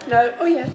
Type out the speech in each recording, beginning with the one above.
No, oh yeah.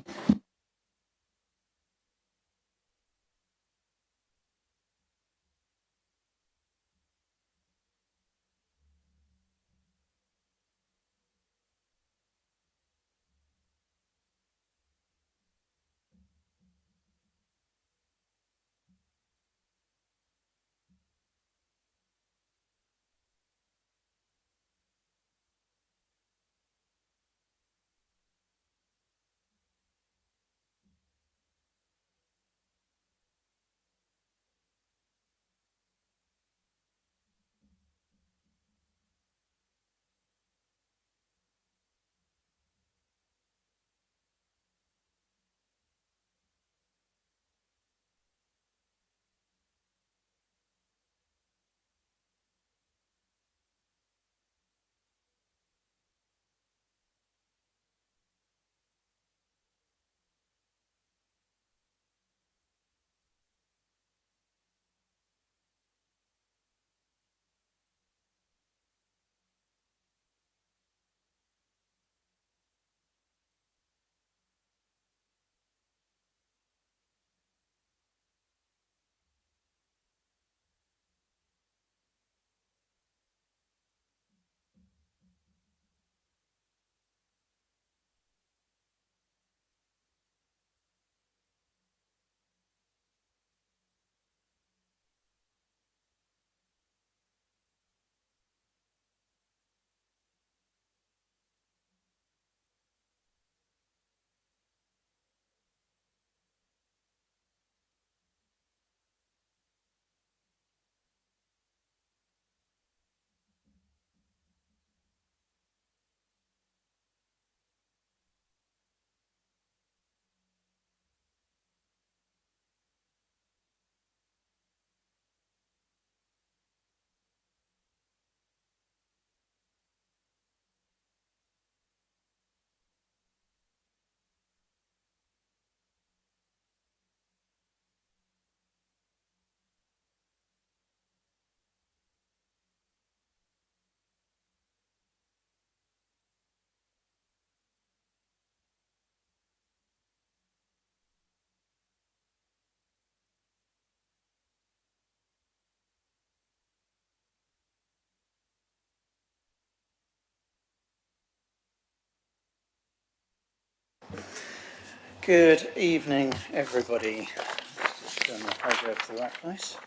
Good evening, everybody. Just turn my page over to the right place.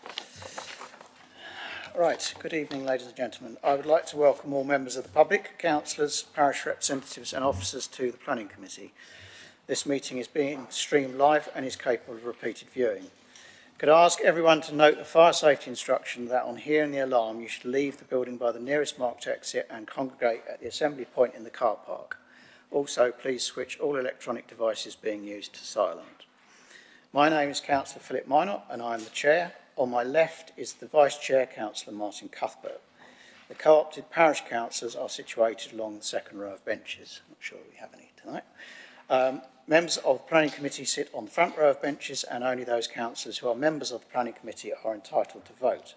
Right, good evening, ladies and gentlemen. I would like to welcome all members of the public, councillors, parish representatives and officers to the Planning Committee. This meeting is being streamed live and is capable of repeated viewing. Could I ask everyone to note the fire safety instruction that on hearing the alarm you should leave the building by the nearest marked exit and congregate at the assembly point in the car park. Also, please switch all electronic devices being used to silent. My name is Councillor Philip Minot and I am the Chair. On my left is the Vice Chair, Councillor Martin Cuthbert. The co-opted parish councillors are situated along the second row of benches. I'm not sure we have any tonight. Members of the Planning Committee sit on the front row of benches and only those councillors who are members of the Planning Committee are entitled to vote.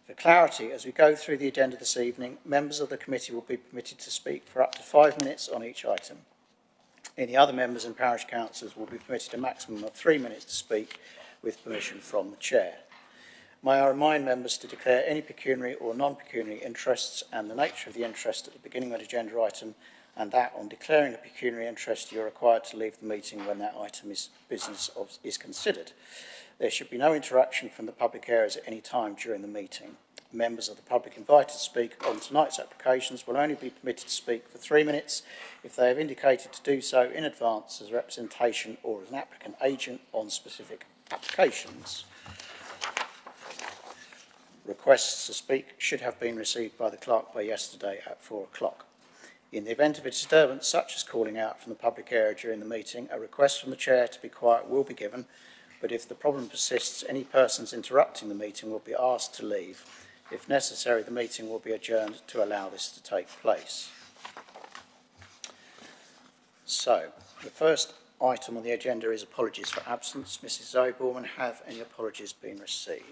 For clarity, as we go through the agenda this evening, members of the committee will be permitted to speak for up to 5 minutes on each item. Any other members and parish councillors will be permitted a maximum of 3 minutes to speak with permission from the Chair. May I remind members to declare any pecuniary or non-pecuniary interests and the nature of the interest at the beginning of the agenda item, and that on declaring a pecuniary interest you are required to leave the meeting when that item is considered. There should be no interaction from the public areas at any time during the meeting. Members of the public invited to speak on tonight's applications will only be permitted to speak for 3 minutes if they have indicated to do so in advance as representation or as an applicant agent on specific applications. Requests to speak should have been received by the clerk by yesterday at 4 o'clock. In the event of a disturbance, such as calling out from the public area during the meeting, a request from the Chair to be quiet will be given, but if the problem persists, any persons interrupting the meeting will be asked to leave. If necessary, the meeting will be adjourned to allow this to take place. So, the first item on the agenda is apologies for absence. Mrs Zoe Borman, have any apologies been received?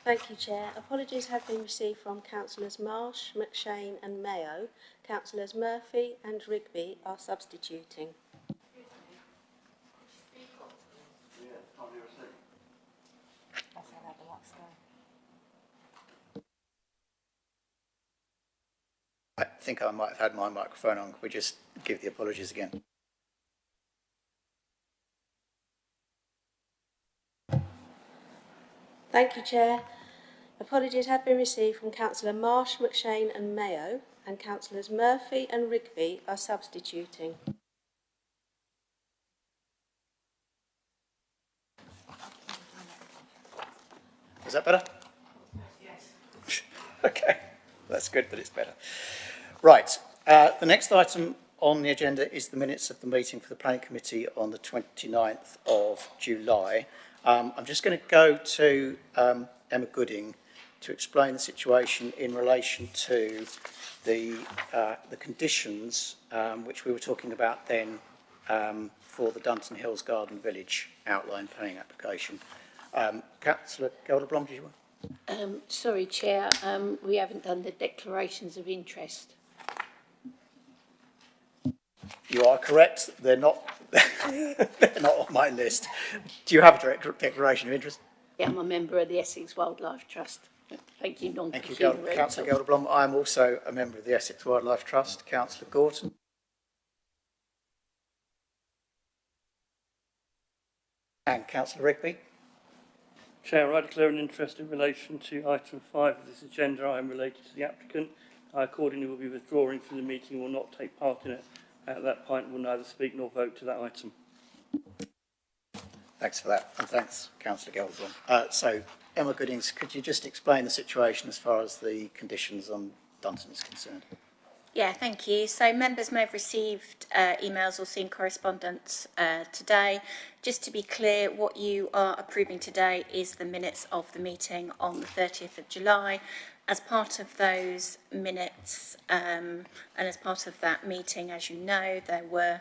Thank you, Chair. Apologies have been received from Councillors Marsh, McShane and Mayo. Councillors Murphy and Rigby are substituting. I think I might have had my microphone on. Could we just give the apologies again? Thank you, Chair. Apologies have been received from Councillor Marsh, McShane and Mayo, and Councillors Murphy and Rigby are substituting. Is that better? Yes. Okay, that's good that it's better. Right, the next item on the agenda is the minutes of the meeting for the Planning Committee on the 29th of July. I'm just going to go to Emma Gooding to explain the situation in relation to the conditions which we were talking about then for the Dunton Hills Garden Village outline planning application. Councillor Gelderblom, do you want? Sorry, Chair, we haven't done the declarations of interest. You are correct. They're not. They're not on my list. Do you have a declaration of interest? Yeah, I'm a member of the Essex Wildlife Trust. Thank you, Thank you, Councillor Gelderblom. I'm also a member of the Essex Wildlife Trust. Councillor Gorton. And Councillor Rigby. Chair, I declare an interest in relation to item 5 of this agenda. I am related to the applicant. I accordingly will be withdrawing from the meeting and will not take part in it. At that point, will neither speak nor vote to that item. Thanks for that, and thanks, Councillor Gelderblom. So, Emma Goodings, could you just explain the situation as far as the conditions on Dunton is concerned? Yeah, thank you. So members may have received emails or seen correspondence today. Just to be clear, what you are approving today is the minutes of the meeting on the 30th of July. As part of those minutes and as part of that meeting, as you know, there were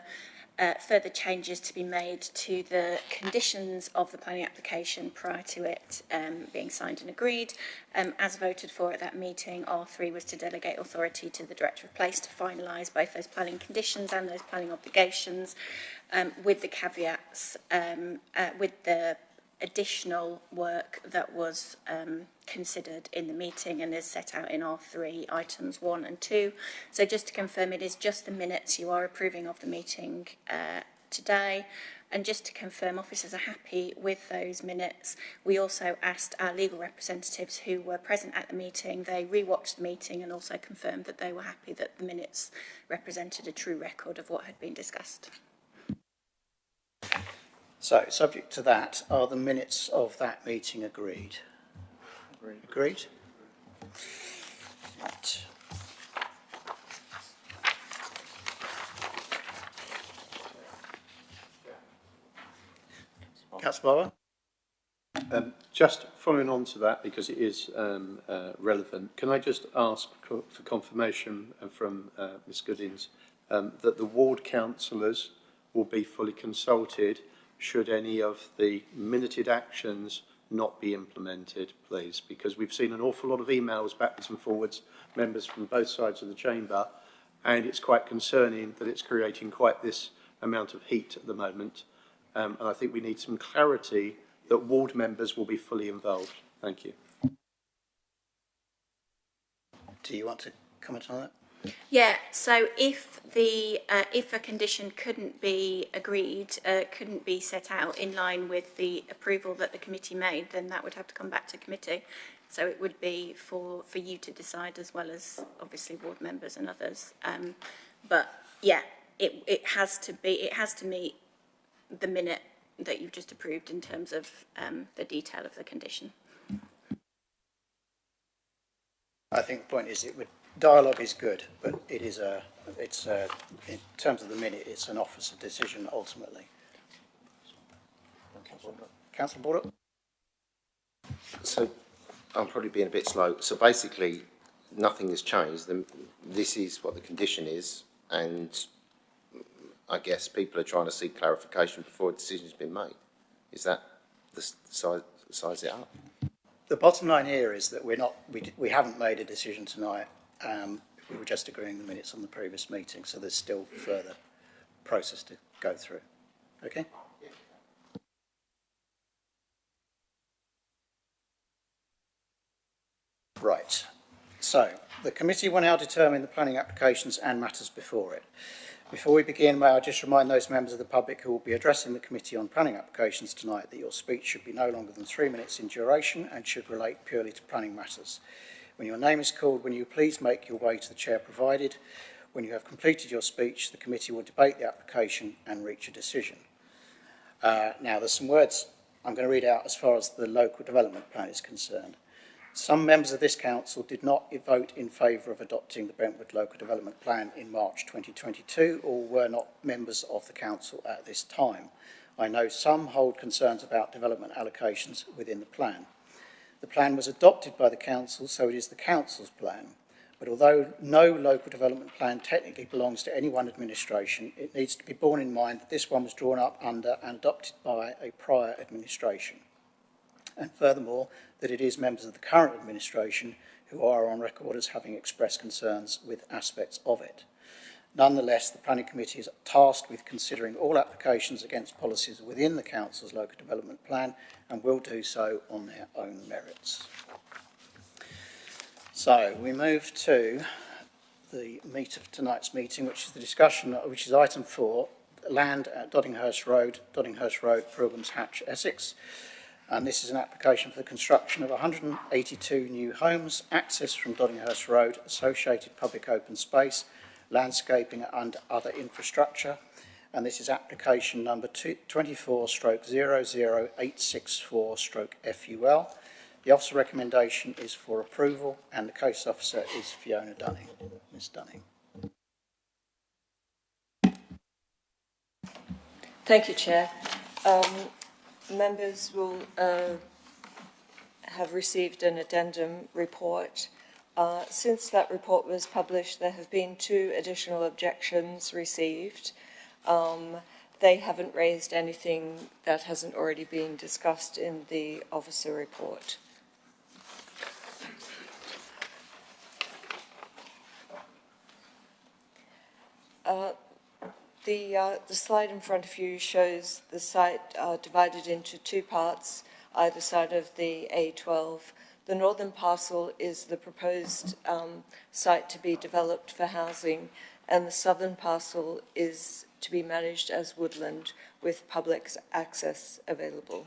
further changes to be made to the conditions of the planning application prior to it being signed and agreed. As voted for at that meeting, R3 was to delegate authority to the Director of Place to finalise both those planning conditions and those planning obligations, with the caveats, with the additional work that was considered in the meeting and is set out in R3 items 1 and 2. So just to confirm, it is just the minutes you are approving of the meeting today. And just to confirm, officers are happy with those minutes. We also asked our legal representatives who were present at the meeting, they re-watched the meeting and also confirmed that they were happy that the minutes represented a true record of what had been discussed. So, subject to that, are the minutes of that meeting agreed? Agreed? Right. Councillor Barber? Just following on to that, because it is relevant, can I just ask for confirmation from Ms Goodings that the ward councillors will be fully consulted should any of the minuted actions not be implemented, please? Because we've seen an awful lot of emails backwards and forwards, members from both sides of the chamber, and it's quite concerning that it's creating quite this amount of heat at the moment. And I think we need some clarity that ward members will be fully involved. Thank you. Do you want to comment on that? Yeah, so if a condition couldn't be agreed, couldn't be set out in line with the approval that the committee made, then that would have to come back to committee. So it would be for you to decide, as well as obviously ward members and others. But yeah, it has to meet the minute that you've just approved in terms of the detail of the condition. I think the point is dialogue is good, but in terms of the minute, it's an officer decision ultimately. Councillor Border? So I'm probably being a bit slow. So basically, nothing has changed. This is what the condition is, and I guess people are trying to seek clarification before a decision's been made. Is that the size it up? The bottom line here is that we haven't made a decision tonight. We were just agreeing the minutes on the previous meeting, so there's still further process to go through. Okay? Right. So, the committee will now determine the planning applications and matters before it. Before we begin, may I just remind those members of the public who will be addressing the Committee on Planning Applications tonight that your speech should be no longer than 3 minutes in duration and should relate purely to planning matters. When your name is called, will you please make your way to the chair provided. When you have completed your speech, the committee will debate the application and reach a decision. Now, there's some words I'm going to read out as far as the local development plan is concerned. Some members of this council did not vote in favour of adopting the Brentwood Local Development Plan in March 2022 or were not members of the council at this time. I know some hold concerns about development allocations within the plan. The plan was adopted by the council, so it is the council's plan. But although no local development plan technically belongs to any one administration, it needs to be borne in mind that this one was drawn up under and adopted by a prior administration. And furthermore, that it is members of the current administration who are on record as having expressed concerns with aspects of it. Nonetheless, the Planning Committee is tasked with considering all applications against policies within the Council's local development plan and will do so on their own merits. So we move to the meat of tonight's meeting, which is the discussion, which is item 4, land at Doddinghurst Road, Pilgrim's Hatch, Essex. And this is an application for the construction of 182 new homes, access from Doddinghurst Road, associated public open space, landscaping and other infrastructure. And this is application number 24/00864/FUL. The officer recommendation is for approval and the case officer is Fiona Dunning. Ms. Dunning. Thank you, Chair. Members will have received an addendum report. Since that report was published, there have been 2 additional objections received. They haven't raised anything that hasn't already been discussed in the officer report. The slide in front of you shows the site divided into 2 parts, either side of the A12. The northern parcel is the proposed site to be developed for housing, and the southern parcel is to be managed as woodland with public access available.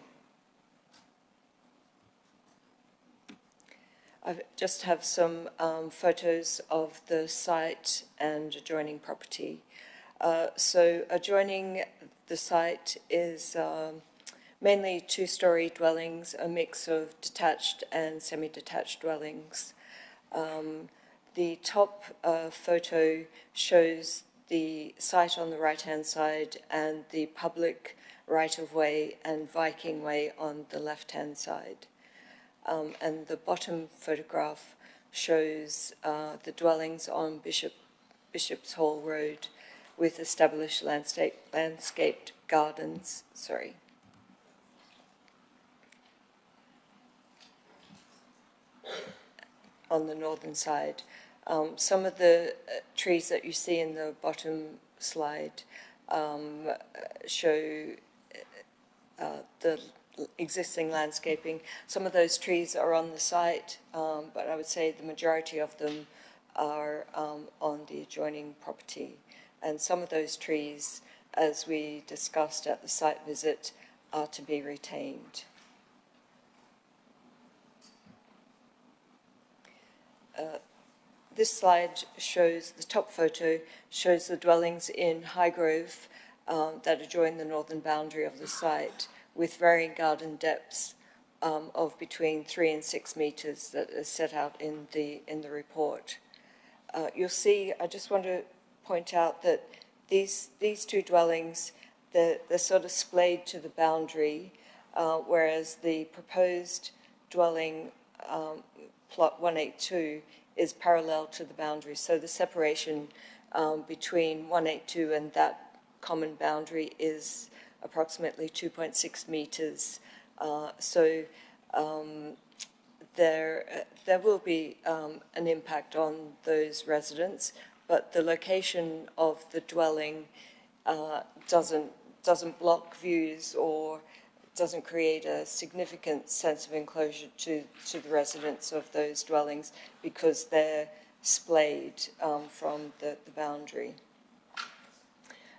I just have some photos of the site and adjoining property. So adjoining the site is mainly 2-storey dwellings, a mix of detached and semi-detached dwellings. The top photo shows the site on the right-hand side and the public right-of-way and Viking Way on the left-hand side. And the bottom photograph shows the dwellings on Bishop's Hall Road with established landscaped gardens. On the northern side. Some of the trees that you see in the bottom slide show the existing landscaping. Some of those trees are on the site, but I would say the majority of them are on the adjoining property. And some of those trees, as we discussed at the site visit, are to be retained. This slide shows, the top photo shows the dwellings in Highgrove that adjoin the northern boundary of the site with varying garden depths of between 3 and 6 metres that is set out in the report. You'll see, I just want to point out that these 2 dwellings, they're sort of splayed to the boundary, whereas the proposed dwelling, plot 182, is parallel to the boundary. So the separation between 182 and that common boundary is approximately 2.6 metres. There will be an impact on those residents, but the location of the dwelling doesn't block views or doesn't create a significant sense of enclosure to the residents of those dwellings because they're splayed from the boundary.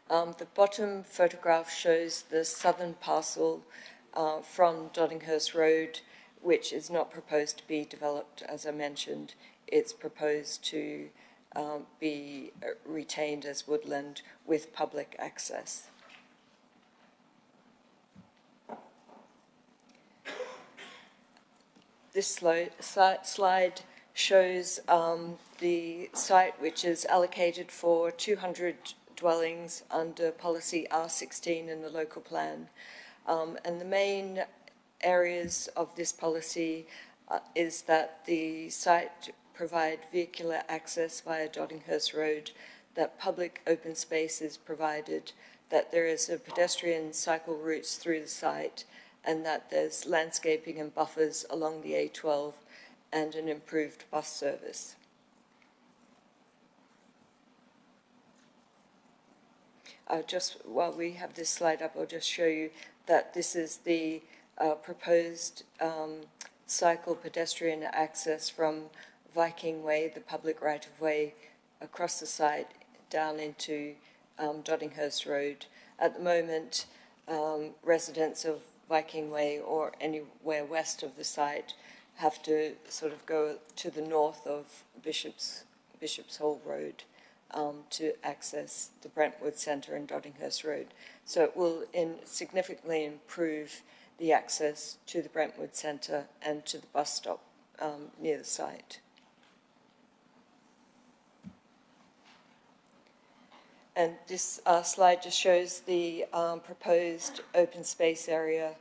The bottom photograph shows the southern parcel from Doddinghurst Road, which is not proposed to be developed, as I mentioned. It's proposed to be retained as woodland with public access. This slide shows the site which is allocated for 200 dwellings under policy R16 in the local plan. And the main areas of this policy is that the site provide vehicular access via Doddinghurst Road, that public open space is provided, that there is a pedestrian cycle routes through the site, and that there's landscaping and buffers along the A12 and an improved bus service. Just while we have this slide up, I'll just show you that this is the proposed cycle pedestrian access from Viking Way, the public right-of-way, across the site down into Doddinghurst Road. At the moment, residents of Viking Way or anywhere west of the site have to sort of go to the north of Bishop's Hall Road to access the Brentwood Centre and Doddinghurst Road. So it will significantly improve the access to the Brentwood Centre and to the bus stop near the site. And this slide just shows the proposed open space area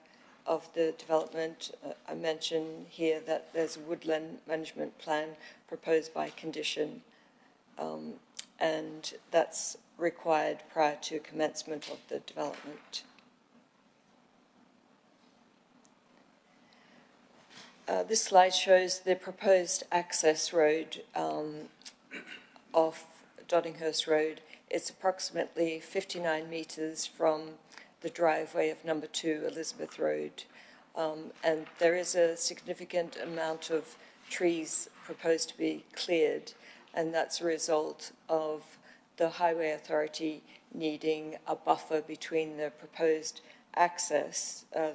of the development. I mentioned here that there's a woodland management plan proposed by condition, and that's required prior to commencement of the development. This slide shows the proposed access road off Doddinghurst Road. It's approximately 59 metres from the driveway of number 2 Elizabeth Road. And there is a significant amount of trees proposed to be cleared, and that's a result of the Highway Authority needing a buffer between the proposed access, the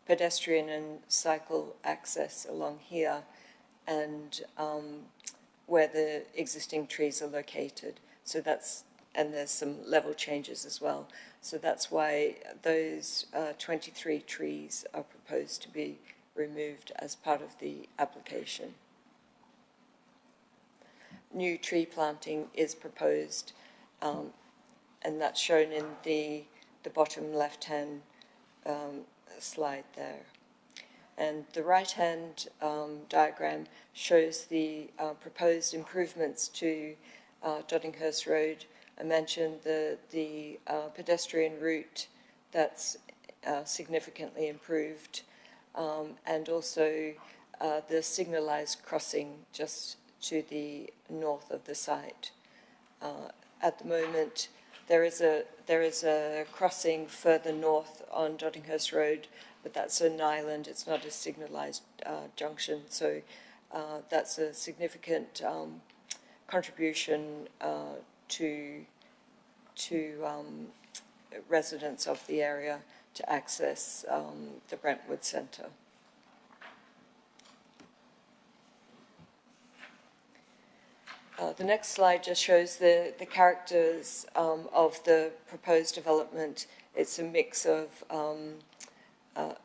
pedestrian and cycle access along here and where the existing trees are located. So that's, and there's some level changes as well. So that's why those 23 trees are proposed to be removed as part of the application. New tree planting is proposed, and that's shown in the bottom left-hand slide there. And the right-hand diagram shows the proposed improvements to Doddinghurst Road. I mentioned the pedestrian route that's significantly improved, and also the signalised crossing just to the north of the site. At the moment, there is a crossing further north on Doddinghurst Road, but that's an island. It's not a signalised junction, so that's a significant contribution to residents of the area to access the Brentwood Centre. The next slide just shows the characters of the proposed development. It's a mix of an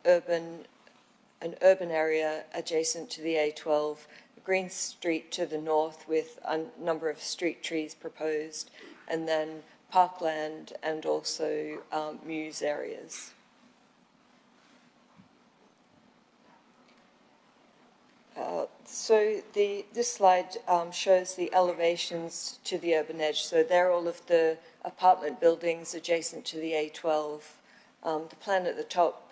urban area adjacent to the A12, a green street to the north with a number of street trees proposed, and then parkland and also mews areas. So this slide shows the elevations to the urban edge. So they're all of the apartment buildings adjacent to the A12. The plan at the top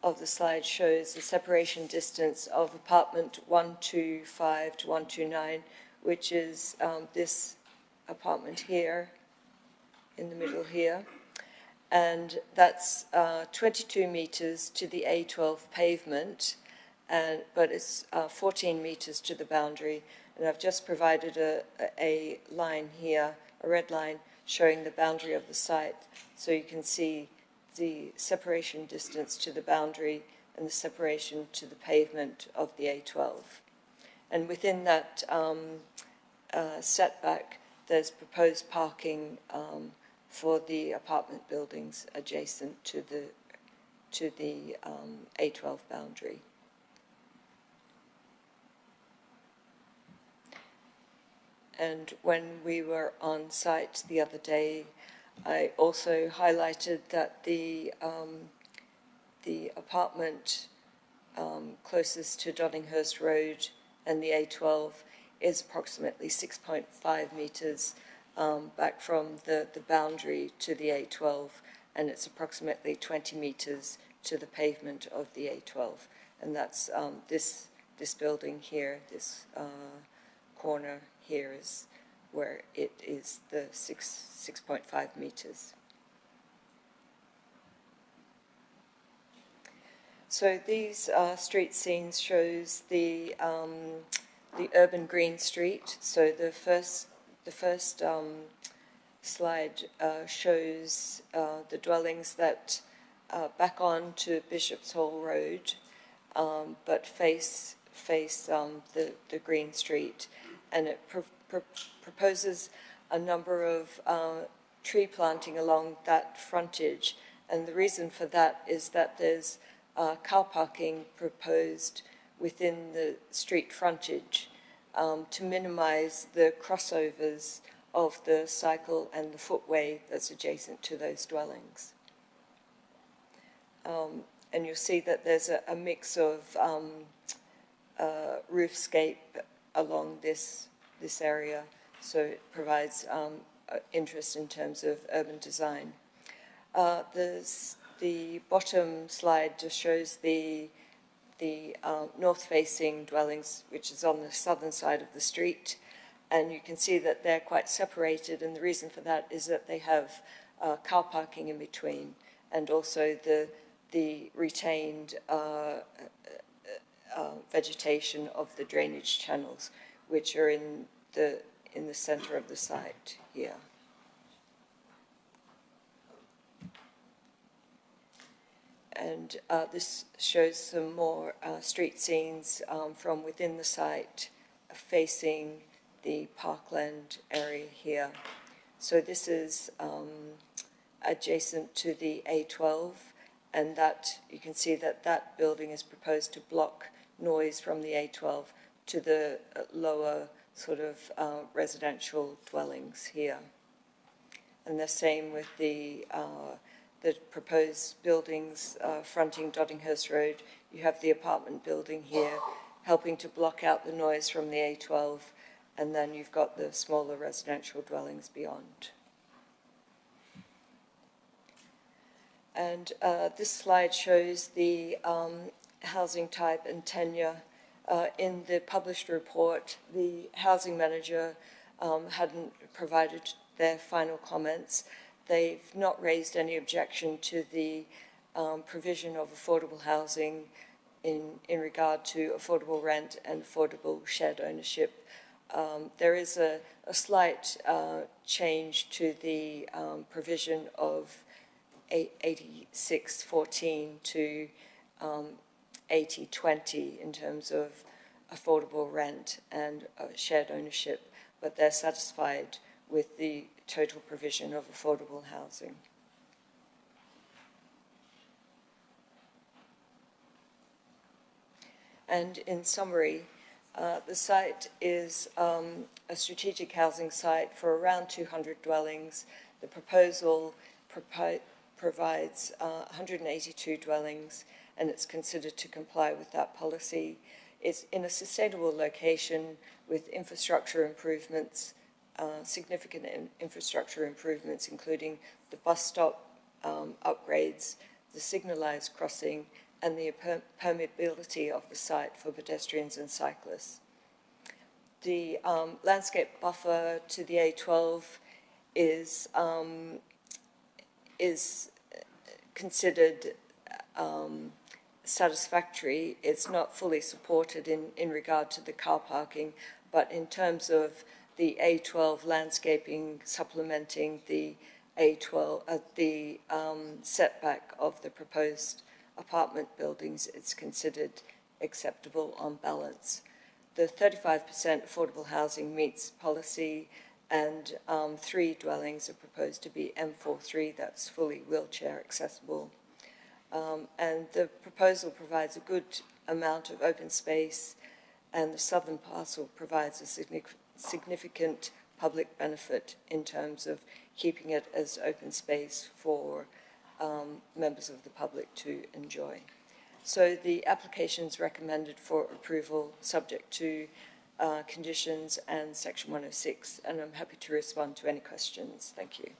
of the slide shows the separation distance of apartment 125 to 129, which is this apartment here, in the middle here. And that's 22 metres to the A12 pavement, but it's 14 metres to the boundary. And I've just provided a line here, a red line, showing the boundary of the site, so you can see the separation distance to the boundary and the separation to the pavement of the A12. And within that setback, there's proposed parking for the apartment buildings adjacent to the A12 boundary. And when we were on site the other day, I also highlighted that the apartment closest to Doddinghurst Road and the A12 is approximately 6.5 metres back from the boundary to the A12, and it's approximately 20 metres to the pavement of the A12. And that's this building here, this corner here is where it is the 6.5 metres. So these street scenes shows the urban green street. So the first slide shows the dwellings that back on to Bishop's Hall Road, but face the green street, and it proposes a number of tree planting along that frontage. And the reason for that is that there's car parking proposed within the street frontage to minimise the crossovers of the cycle and the footway that's adjacent to those dwellings. And you'll see that there's a mix of roofscape along this area, so it provides interest in terms of urban design. The bottom slide just shows the north-facing dwellings, which is on the southern side of the street, and you can see that they're quite separated, and the reason for that is that they have car parking in between, and also the retained vegetation of the drainage channels, which are in the centre of the site here. And this shows some more street scenes from within the site facing the parkland area here. So this is adjacent to the A12, and that you can see that building is proposed to block noise from the A12 to the lower sort of residential dwellings here. And the same with the proposed buildings fronting Doddinghurst Road. You have the apartment building here helping to block out the noise from the A12, and then you've got the smaller residential dwellings beyond. And this slide shows the housing type and tenure. In the published report, the housing manager hadn't provided their final comments. They've not raised any objection to the provision of affordable housing in regard to affordable rent and affordable shared ownership. There is a slight change to the provision of 8614 to 8020 in terms of affordable rent and shared ownership, but they're satisfied with the total provision of affordable housing. And in summary, the site is a strategic housing site for around 200 dwellings. The proposal provides 182 dwellings, and it's considered to comply with that policy. It's in a sustainable location with infrastructure improvements, significant infrastructure improvements, including the bus stop upgrades, the signalised crossing, and the permeability of the site for pedestrians and cyclists. The landscape buffer to the A12 is considered satisfactory. It's not fully supported in regard to the car parking, but in terms of the A12 landscaping supplementing the A12, the setback of the proposed apartment buildings, it's considered acceptable on balance. The 35% affordable housing meets policy, and 3 dwellings are proposed to be M43, that's fully wheelchair accessible. And the proposal provides a good amount of open space, and the southern parcel provides a significant public benefit in terms of keeping it as open space for members of the public to enjoy. So the application is recommended for approval subject to conditions and Section 106, and I'm happy to respond to any questions. Thank you.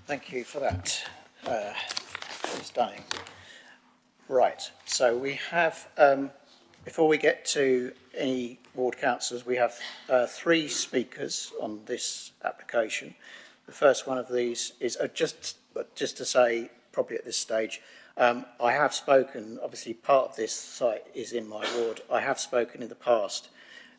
Thank you for that, Ms. Dunning. Right, so we have, before we get to any ward councillors, we have 3 speakers on this application. The first one of these is just to say, probably at this stage, I have spoken, obviously part of this site is in my ward, I have spoken in the past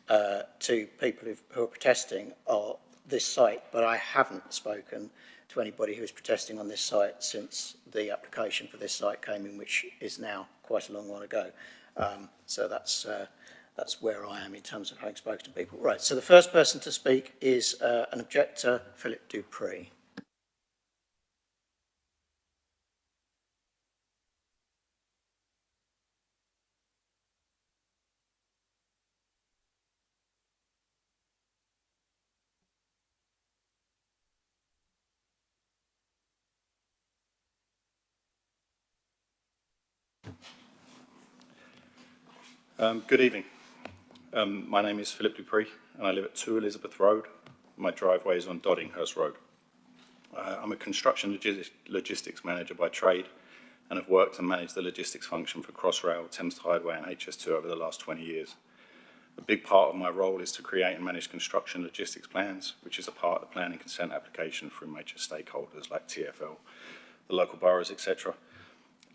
to people who are protesting on this site, but I haven't spoken to anybody who is protesting on this site since the application for this site came in, which is now quite a long while ago. So that's where I am in terms of having spoken to people. Right, so the first person to speak is an objector, Philip Dupree. Good evening. My name is Philip Dupree and I live at 2 Elizabeth Road. My driveway is on Doddinghurst Road. I'm a construction logistics manager by trade and have worked and managed the logistics function for Crossrail, Thames Tideway and HS2 over the last 20 years. A big part of my role is to create and manage construction logistics plans, which is a part of the planning consent application from major stakeholders like TfL, the local boroughs, etc.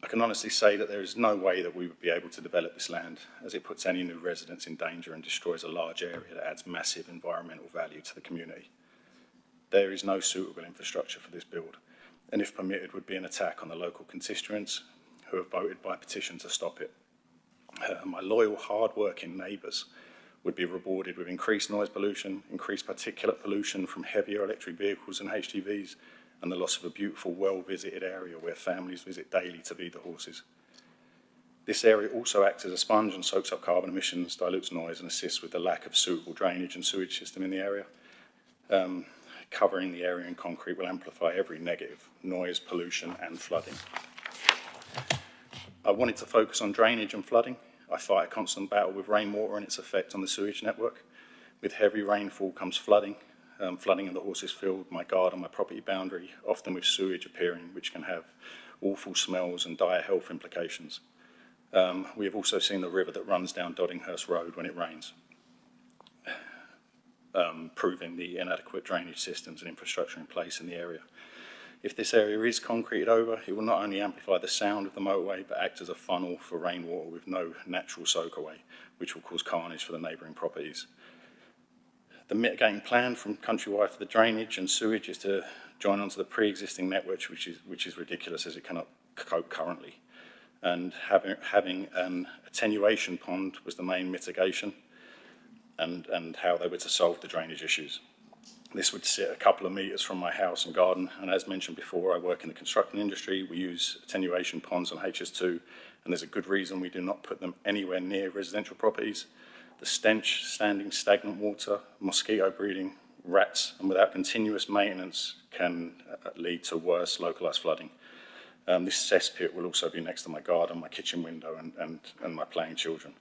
I can honestly say that there is no way that we would be able to develop this land, as it puts any new residents in danger and destroys a large area that adds massive environmental value to the community. There is no suitable infrastructure for this build, and if permitted would be an attack on the local constituents who have voted by petition to stop it. My loyal, hard-working neighbours would be rewarded with increased noise pollution, increased particulate pollution from heavier electric vehicles and HGVs, and the loss of a beautiful, well-visited area where families visit daily to feed the horses. This area also acts as a sponge and soaks up carbon emissions, dilutes noise and assists with the lack of suitable drainage and sewage system in the area. Covering the area in concrete will amplify every negative, noise, pollution and flooding. I wanted to focus on drainage and flooding. I fight a constant battle with rainwater and its effect on the sewage network. With heavy rainfall comes flooding. Flooding in the horses field, my garden, my property boundary, often with sewage appearing, which can have awful smells and dire health implications. We have also seen the river that runs down Doddinghurst Road when it rains, proving the inadequate drainage systems and infrastructure in place in the area. If this area is concreted over, it will not only amplify the sound of the motorway, but act as a funnel for rainwater with no natural soak away, which will cause carnage for the neighbouring properties. The mitigating plan from Countrywide for the drainage and sewage is to join onto the pre-existing network, which is ridiculous as it cannot cope currently. And having an attenuation pond was the main mitigation and how they were to solve the drainage issues. This would sit a couple of metres from my house and garden, and as mentioned before, I work in the construction industry. We use attenuation ponds on HS2, and there's a good reason we do not put them anywhere near residential properties. The stench, standing stagnant water, mosquito breeding, rats, and without continuous maintenance can lead to worse localised flooding. This cesspit will also be next to my garden, my kitchen window, and my playing children.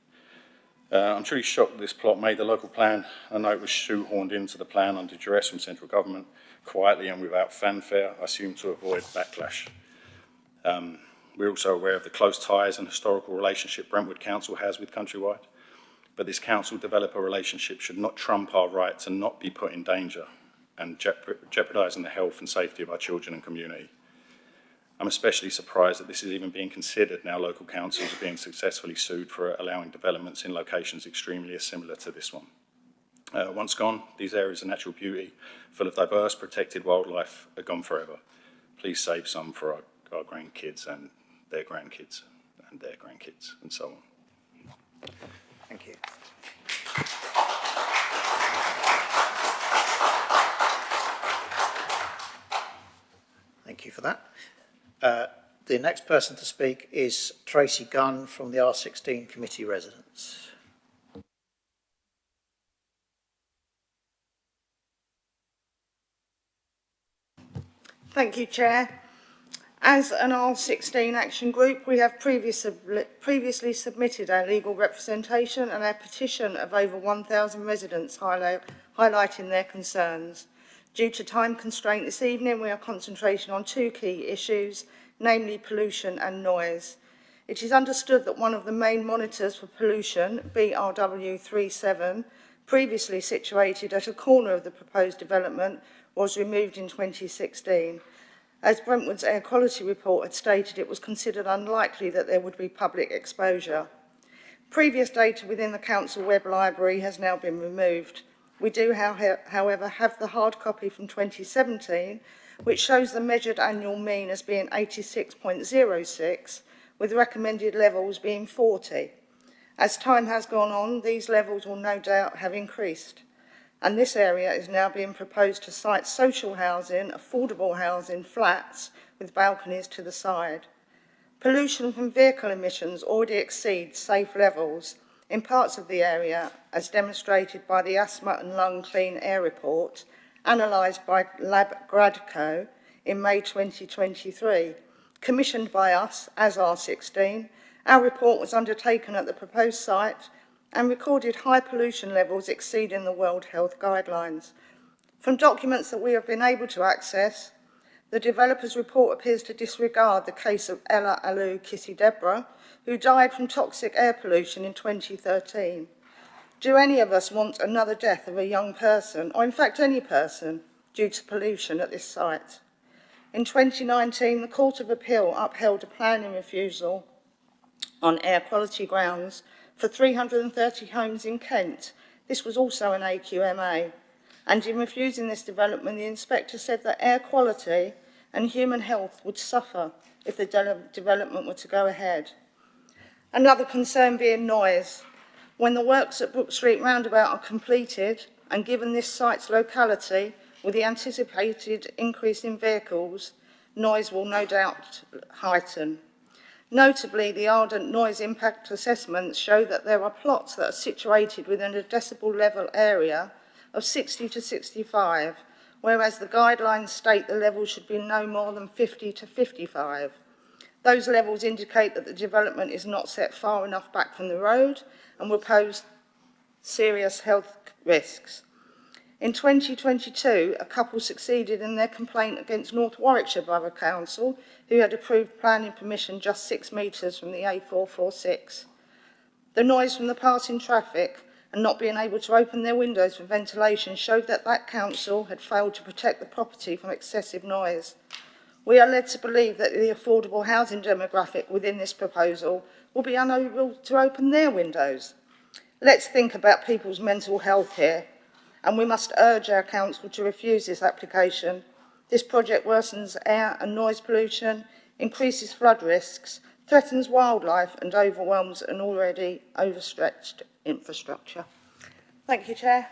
I'm truly shocked that this plot made the local plan. I know it was shoehorned into the plan under duress from central government, quietly and without fanfare, I assume to avoid backlash. We're also aware of the close ties and historical relationship Brentwood Council has with Countrywide, but this council-developer relationship should not trump our right to not be put in danger and jeopardising the health and safety of our children and community. I'm especially surprised that this is even being considered now local councils are being successfully sued for allowing developments in locations extremely similar to this one. Once gone, these areas of natural beauty, full of diverse, protected wildlife, are gone forever. Please save some for our grandkids and their grandkids and their grandkids and so on. Thank you. Thank you for that. The next person to speak is Tracy Gunn from the R16 Committee Residents. Thank you, Chair. As an R16 action group, we have previously submitted our legal representation and our petition of over 1,000 residents highlighting their concerns. Due to time constraint this evening, we are concentrating on two key issues, namely pollution and noise. It is understood that one of the main monitors for pollution, BRW37, previously situated at a corner of the proposed development, was removed in 2016. As Brentwood's air quality report had stated, it was considered unlikely that there would be public exposure. Previous data within the council web library has now been removed. We do, however, have the hard copy from 2017, which shows the measured annual mean as being 86.06, with recommended levels being 40. As time has gone on, these levels will no doubt have increased. And this area is now being proposed to site social housing, affordable housing, flats with balconies to the side. Pollution from vehicle emissions already exceeds safe levels in parts of the area, as demonstrated by the Asthma and Lung Clean Air Report, analysed by Lab Gradco in May 2023. Commissioned by us as R16, our report was undertaken at the proposed site and recorded high pollution levels exceeding the World Health Guidelines. From documents that we have been able to access, the developer's report appears to disregard the case of Ella Alou Kissy Deborah, who died from toxic air pollution in 2013. Do any of us want another death of a young person, or in fact any person, due to pollution at this site? In 2019, the Court of Appeal upheld a planning refusal on air quality grounds for 330 homes in Kent. This was also an AQMA. And in refusing this development, the inspector said that air quality and human health would suffer if the development were to go ahead. Another concern being noise. When the works at Brook Street roundabout are completed, and given this site's locality, with the anticipated increase in vehicles, noise will no doubt heighten. Notably, the Ardent Noise Impact Assessments show that there are plots that are situated within a decibel level area of 60 to 65, whereas the guidelines state the level should be no more than 50 to 55. Those levels indicate that the development is not set far enough back from the road and will pose serious health risks. In 2022, a couple succeeded in their complaint against North Warwickshire Borough Council, who had approved planning permission just 6 metres from the A446. The noise from the passing traffic and not being able to open their windows for ventilation showed that that council had failed to protect the property from excessive noise. We are led to believe that the affordable housing demographic within this proposal will be unable to open their windows. Let's think about people's mental health here, and we must urge our council to refuse this application. This project worsens air and noise pollution, increases flood risks, threatens wildlife and overwhelms an already overstretched infrastructure. Thank you, Chair.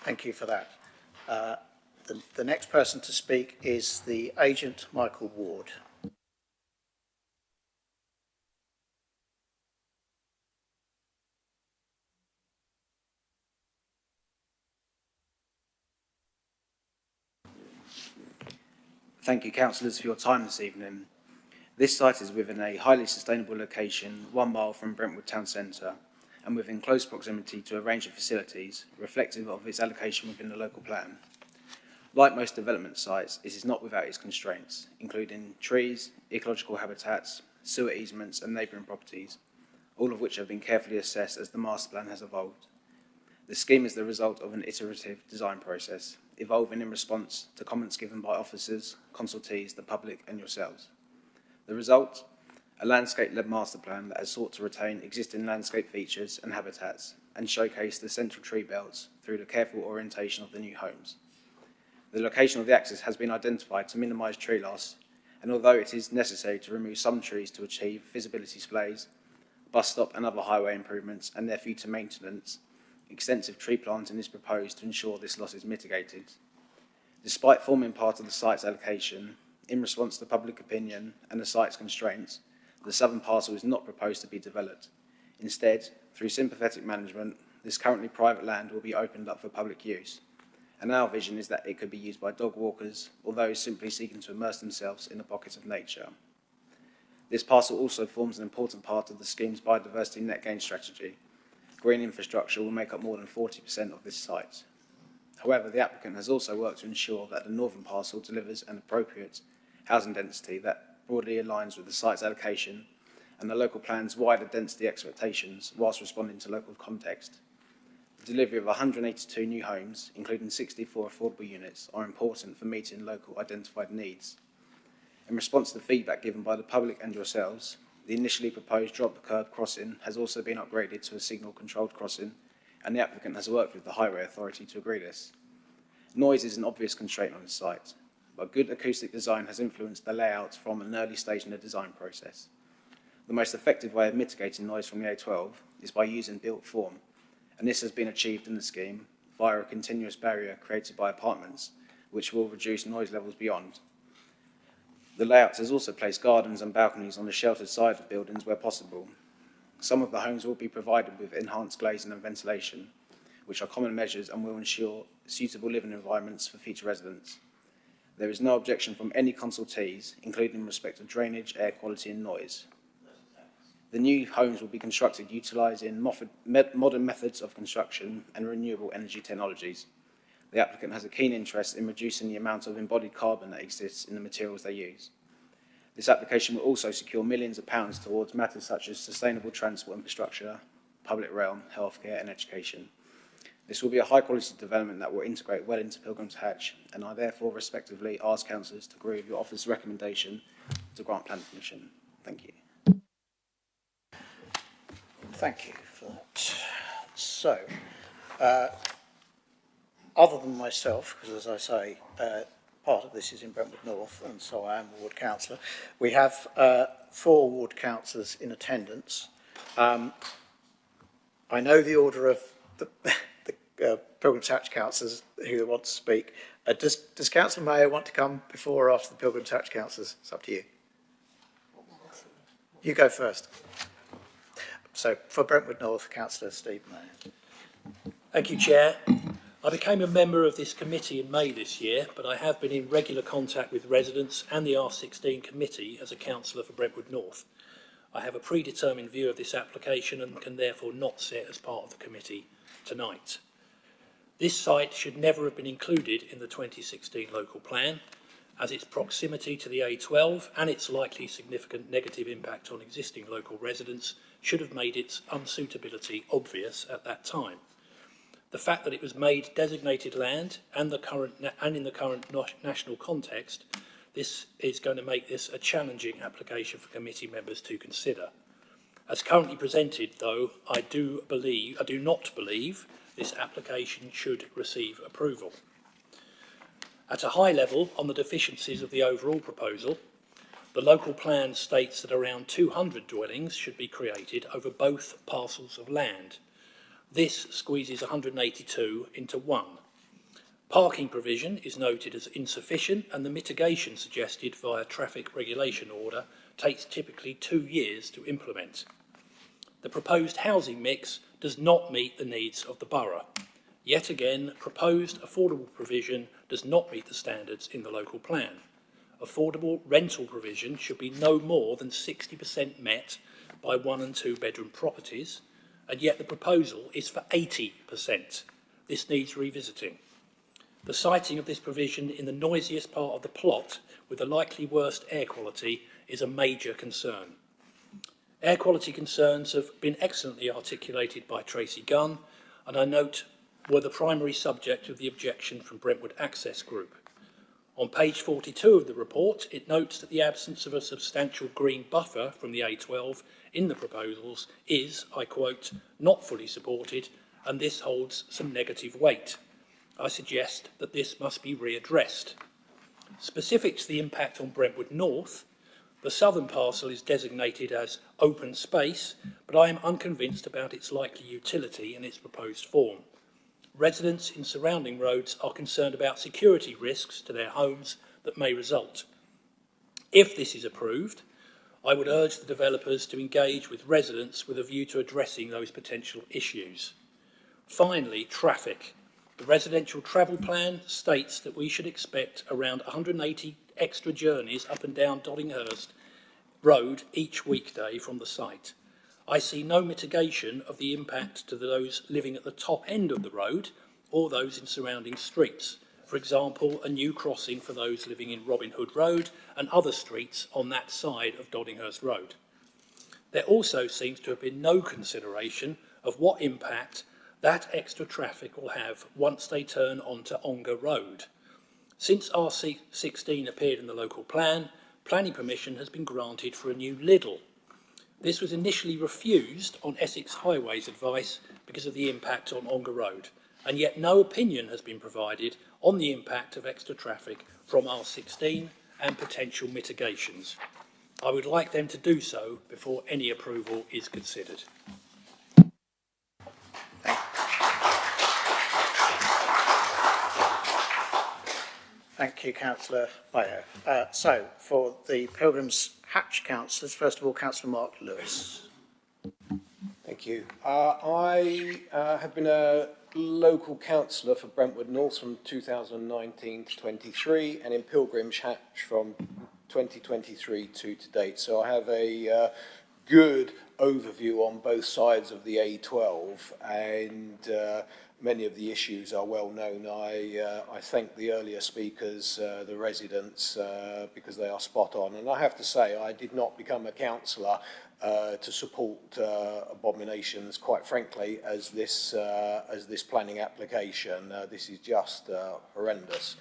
Thank you for that. The next person to speak is the agent, Michael Ward. Thank you, councillors, for your time this evening. This site is within a highly sustainable location, 1 mile from Brentwood Town Centre, and within close proximity to a range of facilities reflective of its allocation within the local plan. Like most development sites, it is not without its constraints, including trees, ecological habitats, sewer easements and neighbouring properties, all of which have been carefully assessed as the master plan has evolved. The scheme is the result of an iterative design process, evolving in response to comments given by officers, consultees, the public and yourselves. The result? A landscape-led master plan that has sought to retain existing landscape features and habitats and showcase the central tree belts through the careful orientation of the new homes. The location of the axis has been identified to minimise tree loss, and although it is necessary to remove some trees to achieve visibility displays, bus stop and other highway improvements and their future maintenance, extensive tree planting is proposed to ensure this loss is mitigated. Despite forming part of the site's allocation, in response to public opinion and the site's constraints, the southern parcel is not proposed to be developed. Instead, through sympathetic management, this currently private land will be opened up for public use. And our vision is that it could be used by dog walkers or those simply seeking to immerse themselves in the pockets of nature. This parcel also forms an important part of the scheme's biodiversity net gain strategy. Green infrastructure will make up more than 40% of this site. However, the applicant has also worked to ensure that the northern parcel delivers an appropriate housing density that broadly aligns with the site's allocation and the local plan's wider density expectations whilst responding to local context. The delivery of 182 new homes, including 64 affordable units, are important for meeting local identified needs. In response to the feedback given by the public and yourselves, the initially proposed drop-the-curb crossing has also been upgraded to a signal-controlled crossing, and the applicant has worked with the Highway Authority to agree this. Noise is an obvious constraint on the site, but good acoustic design has influenced the layout from an early stage in the design process. The most effective way of mitigating noise from the A12 is by using built form, and this has been achieved in the scheme via a continuous barrier created by apartments, which will reduce noise levels beyond. The layout has also placed gardens and balconies on the sheltered side of buildings where possible. Some of the homes will be provided with enhanced glazing and ventilation, which are common measures and will ensure suitable living environments for future residents. There is no objection from any consultees, including in respect of drainage, air quality and noise. The new homes will be constructed utilising modern methods of construction and renewable energy technologies. The applicant has a keen interest in reducing the amount of embodied carbon that exists in the materials they use. This application will also secure millions of pounds towards matters such as sustainable transport infrastructure, public realm, healthcare and education. This will be a high-quality development that will integrate well into Pilgrim's Hatch, and I therefore respectively ask councillors to agree with your office's recommendation to grant planning permission. Thank you. Thank you for that. So, other than myself, because as I say, part of this is in Brentwood North, and so I am a ward councillor, we have 4 ward councillors in attendance. I know the order of the Pilgrim's Hatch councillors who want to speak. Does Councillor Mayo want to come before or after the Pilgrim's Hatch councillors? It's up to you. You go first. So, for Brentwood North, Councillor Steve Mayo. Thank you, Chair. I became a member of this committee in May this year, but I have been in regular contact with residents and the R16 committee as a councillor for Brentwood North. I have a predetermined view of this application and can therefore not sit as part of the committee tonight. This site should never have been included in the 2016 local plan, as its proximity to the A12 and its likely significant negative impact on existing local residents should have made its unsuitability obvious at that time. The fact that it was made designated land and in the current national context, this is going to make this a challenging application for committee members to consider. As currently presented, though, I do not believe this application should receive approval. At a high level, on the deficiencies of the overall proposal, the local plan states that around 200 dwellings should be created over both parcels of land. This squeezes 182 into one. Parking provision is noted as insufficient, and the mitigation suggested via traffic regulation order takes typically 2 years to implement. The proposed housing mix does not meet the needs of the borough. Yet again, proposed affordable provision does not meet the standards in the local plan. affordable rental provision should be no more than 60% met by 1 and 2 bedroom properties, and yet the proposal is for 80%. This needs revisiting. The siting of this provision in the noisiest part of the plot with the likely worst air quality is a major concern. Air quality concerns have been excellently articulated by Tracy Gunn, and I note were the primary subject of the objection from Brentwood Access Group. On page 42 of the report, it notes that the absence of a substantial green buffer from the A12 in the proposals is, I quote, not fully supported, and this holds some negative weight. I suggest that this must be readdressed. Specific to the impact on Brentwood North, the southern parcel is designated as open space, but I am unconvinced about its likely utility in its proposed form. Residents in surrounding roads are concerned about security risks to their homes that may result. If this is approved, I would urge the developers to engage with residents with a view to addressing those potential issues. Finally, traffic. The residential travel plan states that we should expect around 180 extra journeys up and down Doddinghurst Road each weekday from the site. I see no mitigation of the impact to those living at the top end of the road or those in surrounding streets. For example, a new crossing for those living in Robin Hood Road and other streets on that side of Doddinghurst Road. There also seems to have been no consideration of what impact that extra traffic will have once they turn onto Ongar Road. Since R16 appeared in the local plan, planning permission has been granted for a new Lidl. This was initially refused on Essex Highways advice because of the impact on Ongar Road, and yet no opinion has been provided on the impact of extra traffic from R16 and potential mitigations. I would like them to do so before any approval is considered. Thank you, Councillor Mayo. So, for the Pilgrim's Hatch councillors, first of all, Councillor Mark Lewis. Thank you. I have been a local councillor for Brentwood North from 2019 to 23, and in Pilgrim's Hatch from 2023 to date. So I have a good overview on both sides of the A12, and many of the issues are well known. I thank the earlier speakers, the residents, because they are spot on. And I have to say, I did not become a councillor to support abominations, quite frankly, as this planning application. This is just horrendous.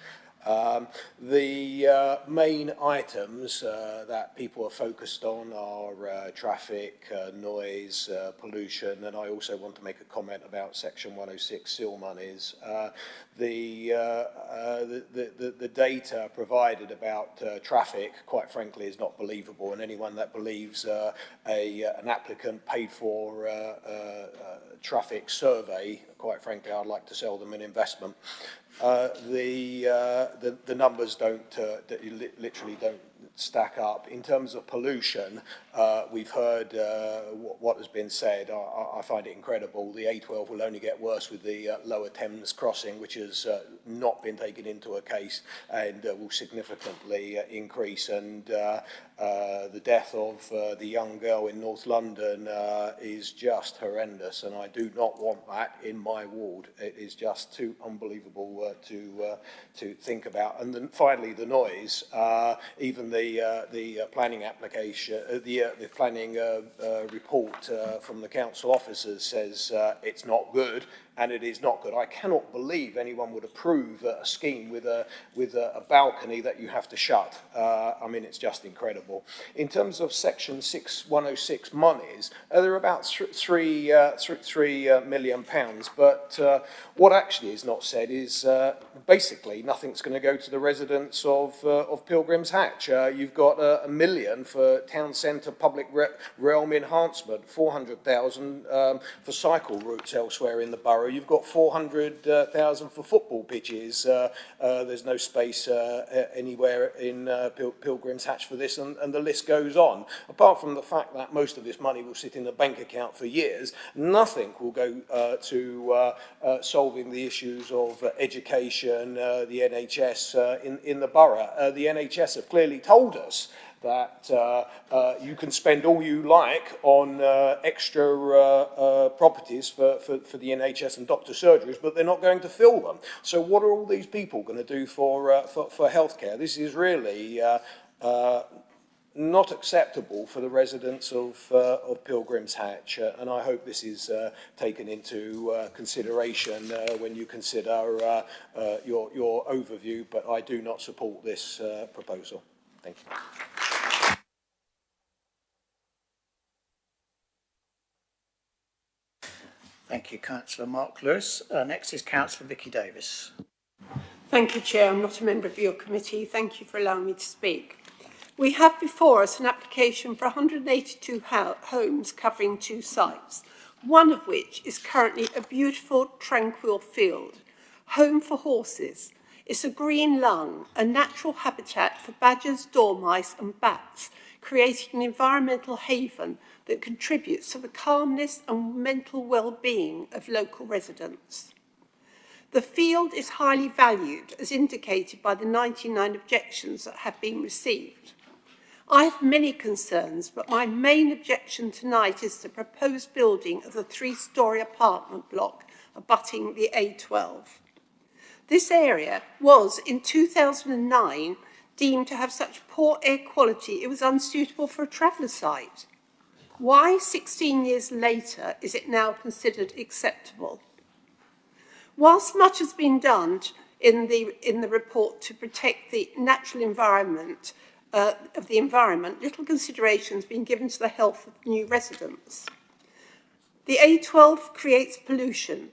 The main items that people are focused on are traffic, noise, pollution, and I also want to make a comment about Section 106 seal monies. The data provided about traffic, quite frankly, is not believable, and anyone that believes an applicant paid for a traffic survey, quite frankly, I'd like to sell them an investment. The numbers literally don't stack up. In terms of pollution, we've heard what has been said. I find it incredible. The A12 will only get worse with the Lower Thames crossing, which has not been taken into a case, and will significantly increase. And the death of the young girl in North London is just horrendous, and I do not want that in my ward. It is just too unbelievable to think about. And then finally, the noise. Even the planning application, the planning report from the council officers says it's not good, and it is not good. I cannot believe anyone would approve a scheme with a balcony that you have to shut. I mean, it's just incredible. In terms of Section 106 monies, they're about £3 million, but what actually is not said is basically nothing's going to go to the residents of Pilgrim's Hatch. You've got £1 million for town centre public realm enhancement, 400,000 for cycle routes elsewhere in the borough, borough, you've got 400,000 for football pitches. There's no space anywhere in Pilgrim's Hatch for this, and the list goes on. Apart from the fact that most of this money will sit in a bank account for years, nothing will go to solving the issues of education, the NHS in the borough. The NHS have clearly told us that you can spend all you like on extra properties for the NHS and doctor surgeries, but they're not going to fill them. So what are all these people going to do for healthcare? This is really not acceptable for the residents of Pilgrim's Hatch, and I hope this is taken into consideration when you consider your overview, but I do not support this proposal. Thank you. Thank you, Councillor Mark Lewis. Next is Councillor Vicky Davis. Thank you, Chair. I'm not a member of your committee. Thank you for allowing me to speak. We have before us an application for 182 homes covering 2 sites, one of which is currently a beautiful, tranquil field, home for horses. It's a green lung, a natural habitat for badgers, dormice and bats, creating an environmental haven that contributes to the calmness and mental well-being of local residents. The field is highly valued, as indicated by the 99 objections that have been received. I have many concerns, but my main objection tonight is the proposed building of the 3-storey apartment block abutting the A12. This area was, in 2009, deemed to have such poor air quality it was unsuitable for a traveller site. Why, 16 years later, is it now considered acceptable? Whilst much has been done in the report to protect the natural environment of the environment, little consideration has been given to the health of new residents. The A12 creates pollution.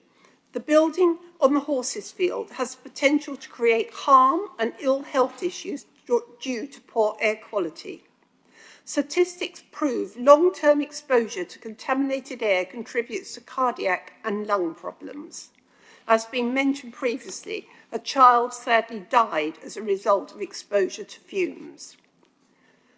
The building on the horses field has the potential to create harm and ill health issues due to poor air quality. Statistics prove long-term exposure to contaminated air contributes to cardiac and lung problems. As been mentioned previously, a child sadly died as a result of exposure to fumes.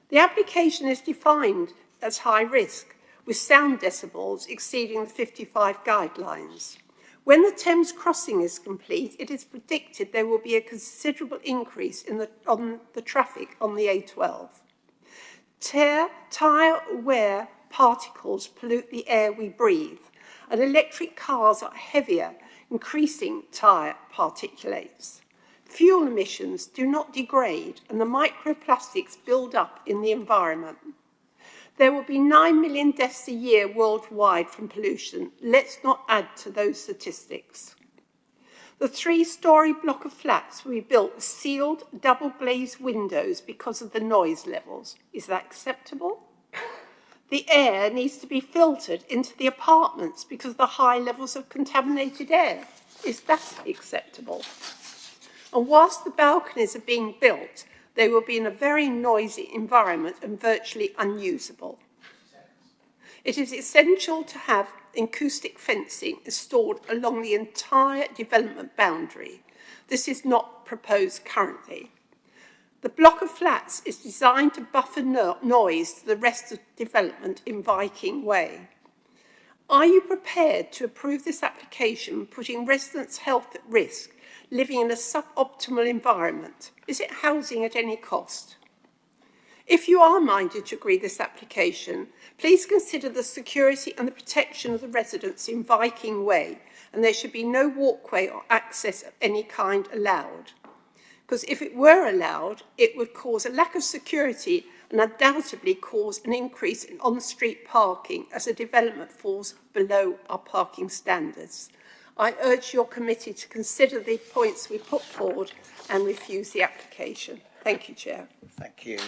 The application is defined as high risk, with sound decibels exceeding the 55 guidelines. When the Thames crossing is complete, it is predicted there will be a considerable increase on the traffic on the A12. Tyre wear particles pollute the air we breathe, and electric cars are heavier, increasing tyre particulates. Fuel emissions do not degrade, and the microplastics build up in the environment. There will be 9 million deaths a year worldwide from pollution. Let's not add to those statistics. The 3-storey block of flats will be built with sealed, double-glazed windows because of the noise levels. Is that acceptable? The air needs to be filtered into the apartments because of the high levels of contaminated air. Is that acceptable? And whilst the balconies are being built, they will be in a very noisy environment and virtually unusable. It is essential to have acoustic fencing installed along the entire development boundary. This is not proposed currently. The block of flats is designed to buffer noise to the rest of the development in Viking Way. Are you prepared to approve this application, putting residents' health at risk, living in a suboptimal environment? Is it housing at any cost? If you are minded to agree this application, please consider the security and the protection of the residents in Viking Way, and there should be no walkway or access of any kind allowed. Because if it were allowed, it would cause a lack of security and undoubtedly cause an increase in on-street parking as the development falls below our parking standards. I urge your committee to consider the points we put forward and refuse the application. Thank you, Chair. Thank you.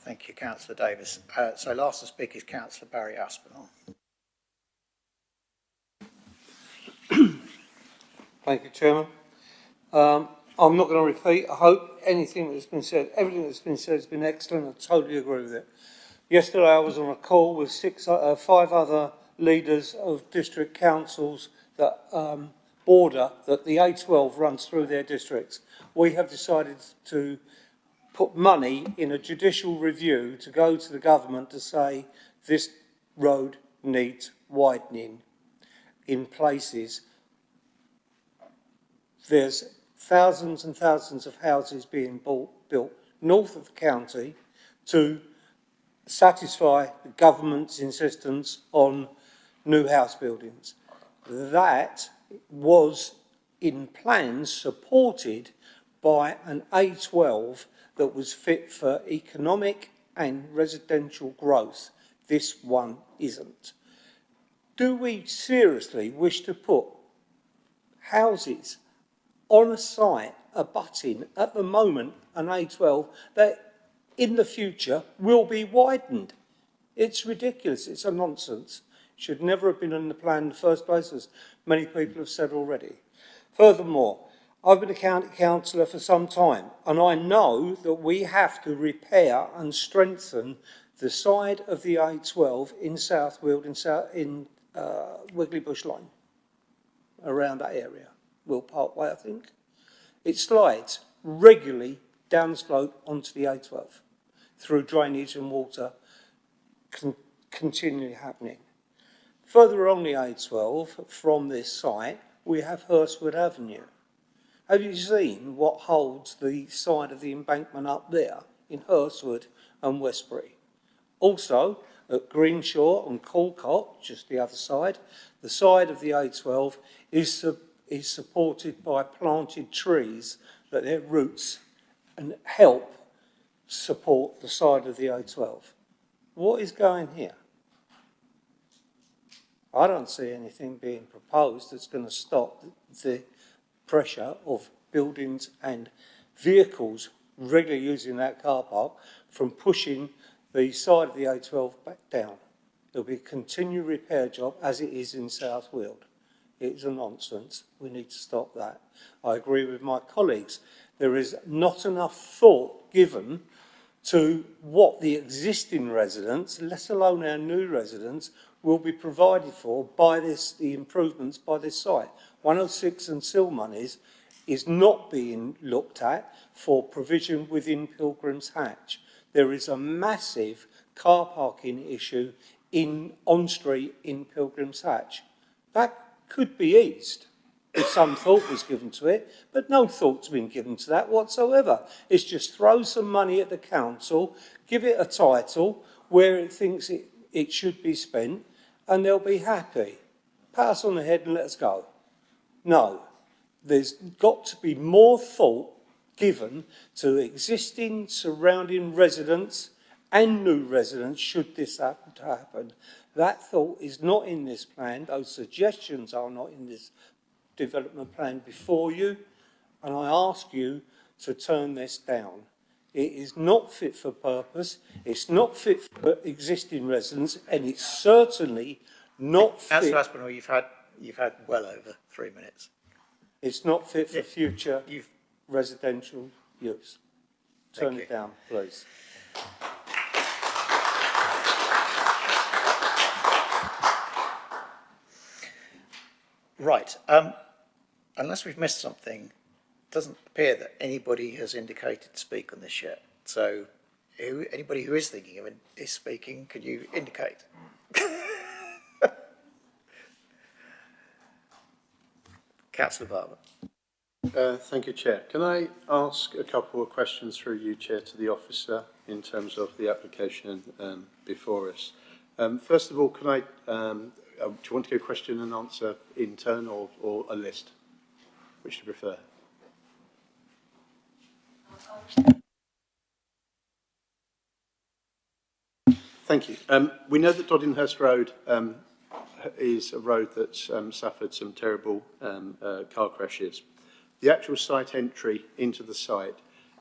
Thank you, Councillor Davis. So last to speak is Councillor Barry Aspinall. Thank you, Chairman. I'm not going to repeat. I hope anything that's been said, everything that's been said has been excellent. I totally agree with it. Yesterday I was on a call with 5 other leaders of district councils that border, that the A12 runs through their districts. We have decided to put money in a judicial review to go to the government to say this road needs widening in places. There's thousands and thousands of houses being built north of the county to satisfy the government's insistence on new house buildings. That was in plans supported by an A12 that was fit for economic and residential growth. This one isn't. Do we seriously wish to put houses on a site abutting at the moment an A12 that in the future will be widened? It's ridiculous. It's a nonsense. It should never have been in the plan in the first place, as many people have said already. Furthermore, I've been a county councillor for some time, and I know that we have to repair and strengthen the side of the A12 in South Weald, in Wiggly Bush Lane, around that area, Will Parkway, I think. It slides regularly down the slope onto the A12 through drainage and water continually happening. Further on the A12 from this site, we have Hurstwood Avenue. Have you seen what holds the side of the embankment up there in Hurstwood and Westbury? Also, at Greenshaw and Calcott, just the other side, the side of the A12 is supported by planted trees that their roots and help support the side of the A12. What is going here? I don't see anything being proposed that's going to stop the pressure of buildings and vehicles regularly using that car park from pushing the side of the A12 back down. There'll be a continued repair job as it is in South Weald. It's a nonsense. We need to stop that. I agree with my colleagues. There is not enough thought given to what the existing residents, let alone our new residents, will be provided for by the improvements by this site. 106 and SIL monies is not being looked at for provision within Pilgrim's Hatch. There is a massive car parking issue on street in Pilgrim's Hatch. That could be eased if some thought was given to it, but no thought's been given to that whatsoever. It's just throw some money at the council, give it a title where it thinks it should be spent, and they'll be happy. Pat us on the head and let us go. No, there's got to be more thought given to existing surrounding residents and new residents should this happen to happen. That thought is not in this plan. Those suggestions are not in this development plan before you, and I ask you to turn this down. It is not fit for purpose, it's not fit for existing residents, and it's certainly not fit... Councillor Aspinall, you've had well over 3 minutes. It's not fit for future residential use. Turn it down, please. Right. Unless we've missed something, it doesn't appear that anybody has indicated to speak on this yet. So anybody who is thinking of is speaking, could you indicate? Councillor Barber. Thank you, Chair. Can I ask a couple of questions through you, Chair, to the officer in terms of the application before us? First of all, can I... do you want to go question and answer in turn or a list? Which do you prefer? Thank you. We know that Doddinghurst Road is a road that's suffered some terrible car crashes. The actual site entry into the site,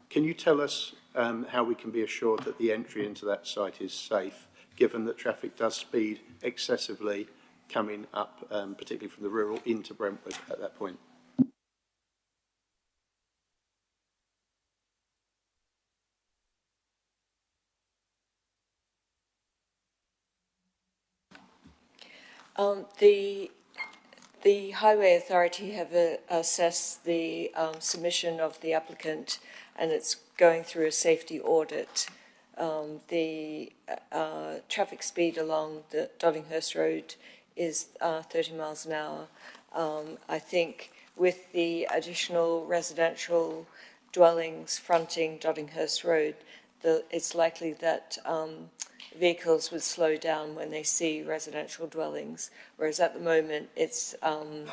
can you tell us how we can be assured that the entry into that site is safe, given that traffic does speed excessively coming up, particularly from the rural into Brentwood at that point? The Highway Authority have assessed the submission of the applicant, and it's going through a safety audit. The traffic speed along the Doddinghurst Road is 30 miles an hour. I think with the additional residential dwellings fronting Doddinghurst Road, it's likely that vehicles would slow down when they see residential dwellings, whereas at the moment there's a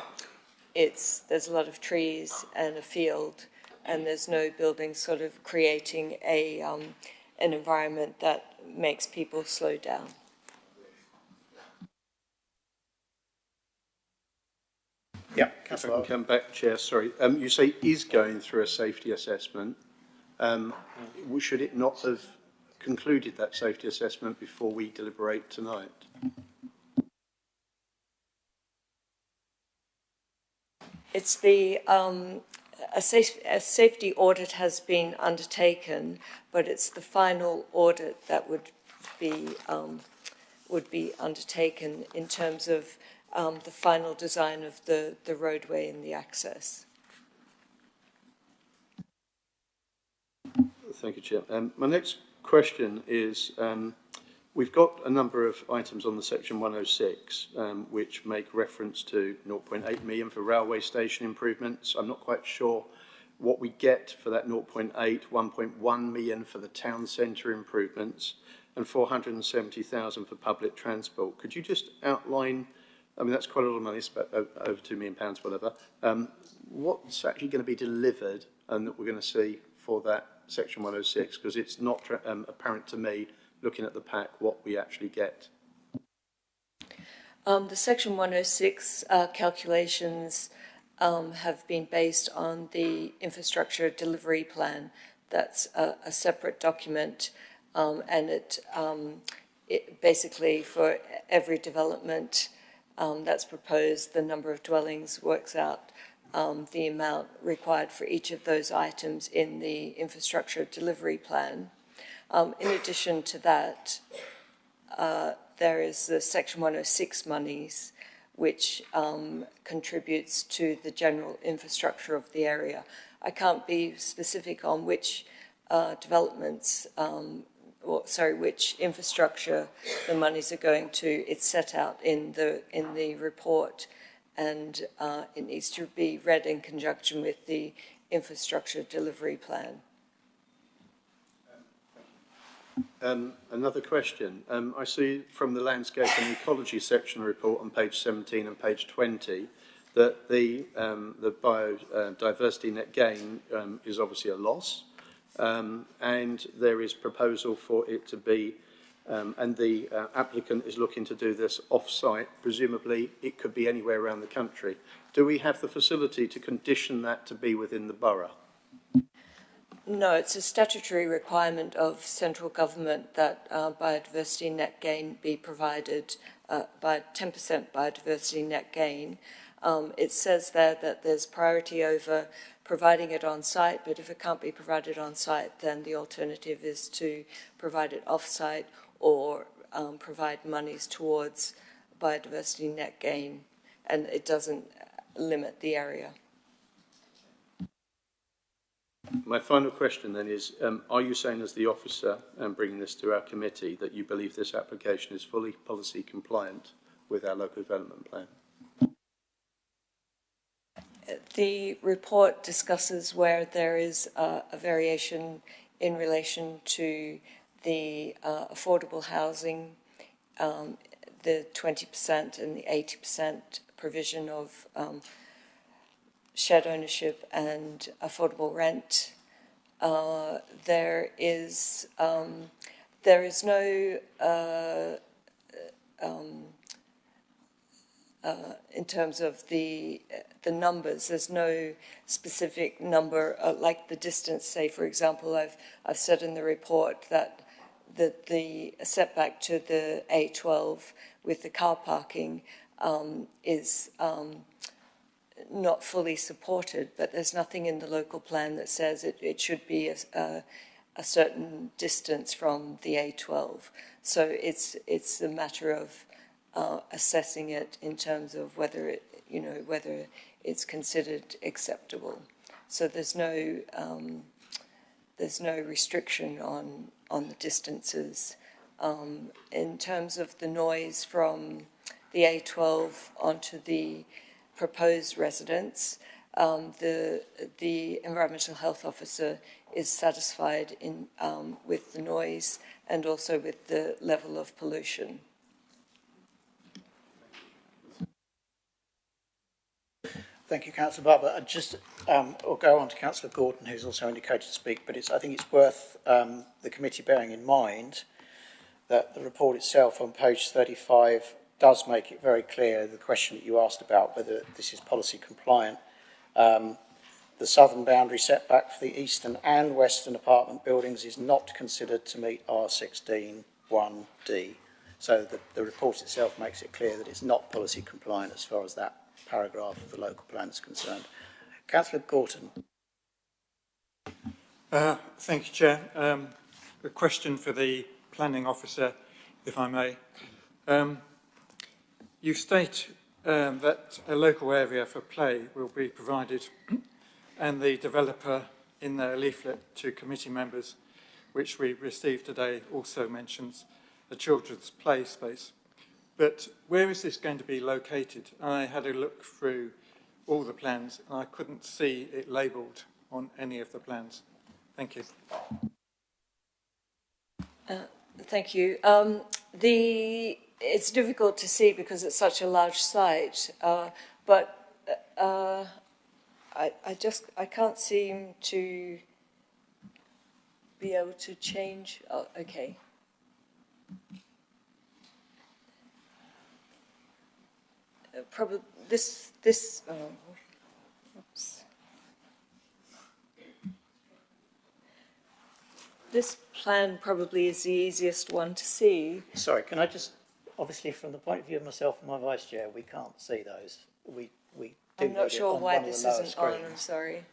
lot of trees and a field, and there's no buildings sort of creating an environment that makes people slow down. Yeah, if I can come back, Chair, sorry. You say is going through a safety assessment. Should it not have concluded that safety assessment before we deliberate tonight? It's a safety audit has been undertaken, but it's the final audit that would be undertaken in terms of the final design of the roadway and the access. Thank you, Chair. My next question is, we've got a number of items on the Section 106 which make reference to 0.8 million for railway station improvements. I'm not quite sure what we get for that 0.8, 1.1 million for the town centre improvements, and 470,000 for public transport. Could you just outline, I mean, that's quite a lot of money, it's about over £2 million, whatever. What's actually going to be delivered and that we're going to see for that Section 106? Because it's not apparent to me, looking at the pack, what we actually get. The Section 106 calculations have been based on the infrastructure delivery plan. That's a separate document, and it basically, for every development that's proposed, the number of dwellings works out the amount required for each of those items in the infrastructure delivery plan. In addition to that, there is the Section 106 monies, which contributes to the general infrastructure of the area. I can't be specific on which developments, which infrastructure the monies are going to. It's set out in the report, and it needs to be read in conjunction with the infrastructure delivery plan. Another question. I see from the landscape and ecology section report on page 17 and page 20 that the biodiversity net gain is obviously a loss, and there is proposal for it to be, and the applicant is looking to do this off-site. Presumably it could be anywhere around the country. Do we have the facility to condition that to be within the borough? No, it's a statutory requirement of central government that biodiversity net gain be provided by 10% biodiversity net gain. It says there that there's priority over providing it on site, but if it can't be provided on site, then the alternative is to provide it off site or provide monies towards biodiversity net gain, and it doesn't limit the area. My final question then is, are you saying as the officer bringing this to our committee that you believe this application is fully policy compliant with our local development plan? The report discusses where there is a variation in relation to the affordable housing, the 20% and the 80% provision of shared ownership and affordable rent. There is no in terms of the numbers, there's no specific number like the distance. Say, for example, I've said in the report that the setback to the A12 with the car parking is not fully supported, but there's nothing in the local plan that says it should be a certain distance from the A12. So it's a matter of assessing it in terms of whether it, whether it's considered acceptable. So there's no restriction on the distances. In terms of the noise from the A12 onto the proposed residence, the environmental health officer is satisfied with the noise and also with the level of pollution. Thank you, Councillor Barber. I'll go on to Councillor Gordon, who's also indicated to speak, but I think it's worth the committee bearing in mind that the report itself on page 35 does make it very clear, the question that you asked about whether this is policy compliant. The southern boundary setback for the eastern and western apartment buildings is not considered to meet R16 1D. So the report itself makes it clear that it's not policy compliant as far as that paragraph of the local plan is concerned. Councillor Gorton. Thank you, Chair. A question for the planning officer, if I may. You state that a local area for play will be provided and the developer in their leaflet to committee members, which we received today, also mentions a children's play space. But where is this going to be located? I had a look through all the plans and I couldn't see it labelled on any of the plans. Thank you. Thank you. It's difficult to see because it's such a large site, but I can't seem to be able to change. Oh, okay. Probably this. Oops. This plan probably is the easiest one to see. Sorry, can I just, obviously from the point of view of myself and my vice chair, we can't see those. We do. I'm not sure why this isn't on, I'm sorry.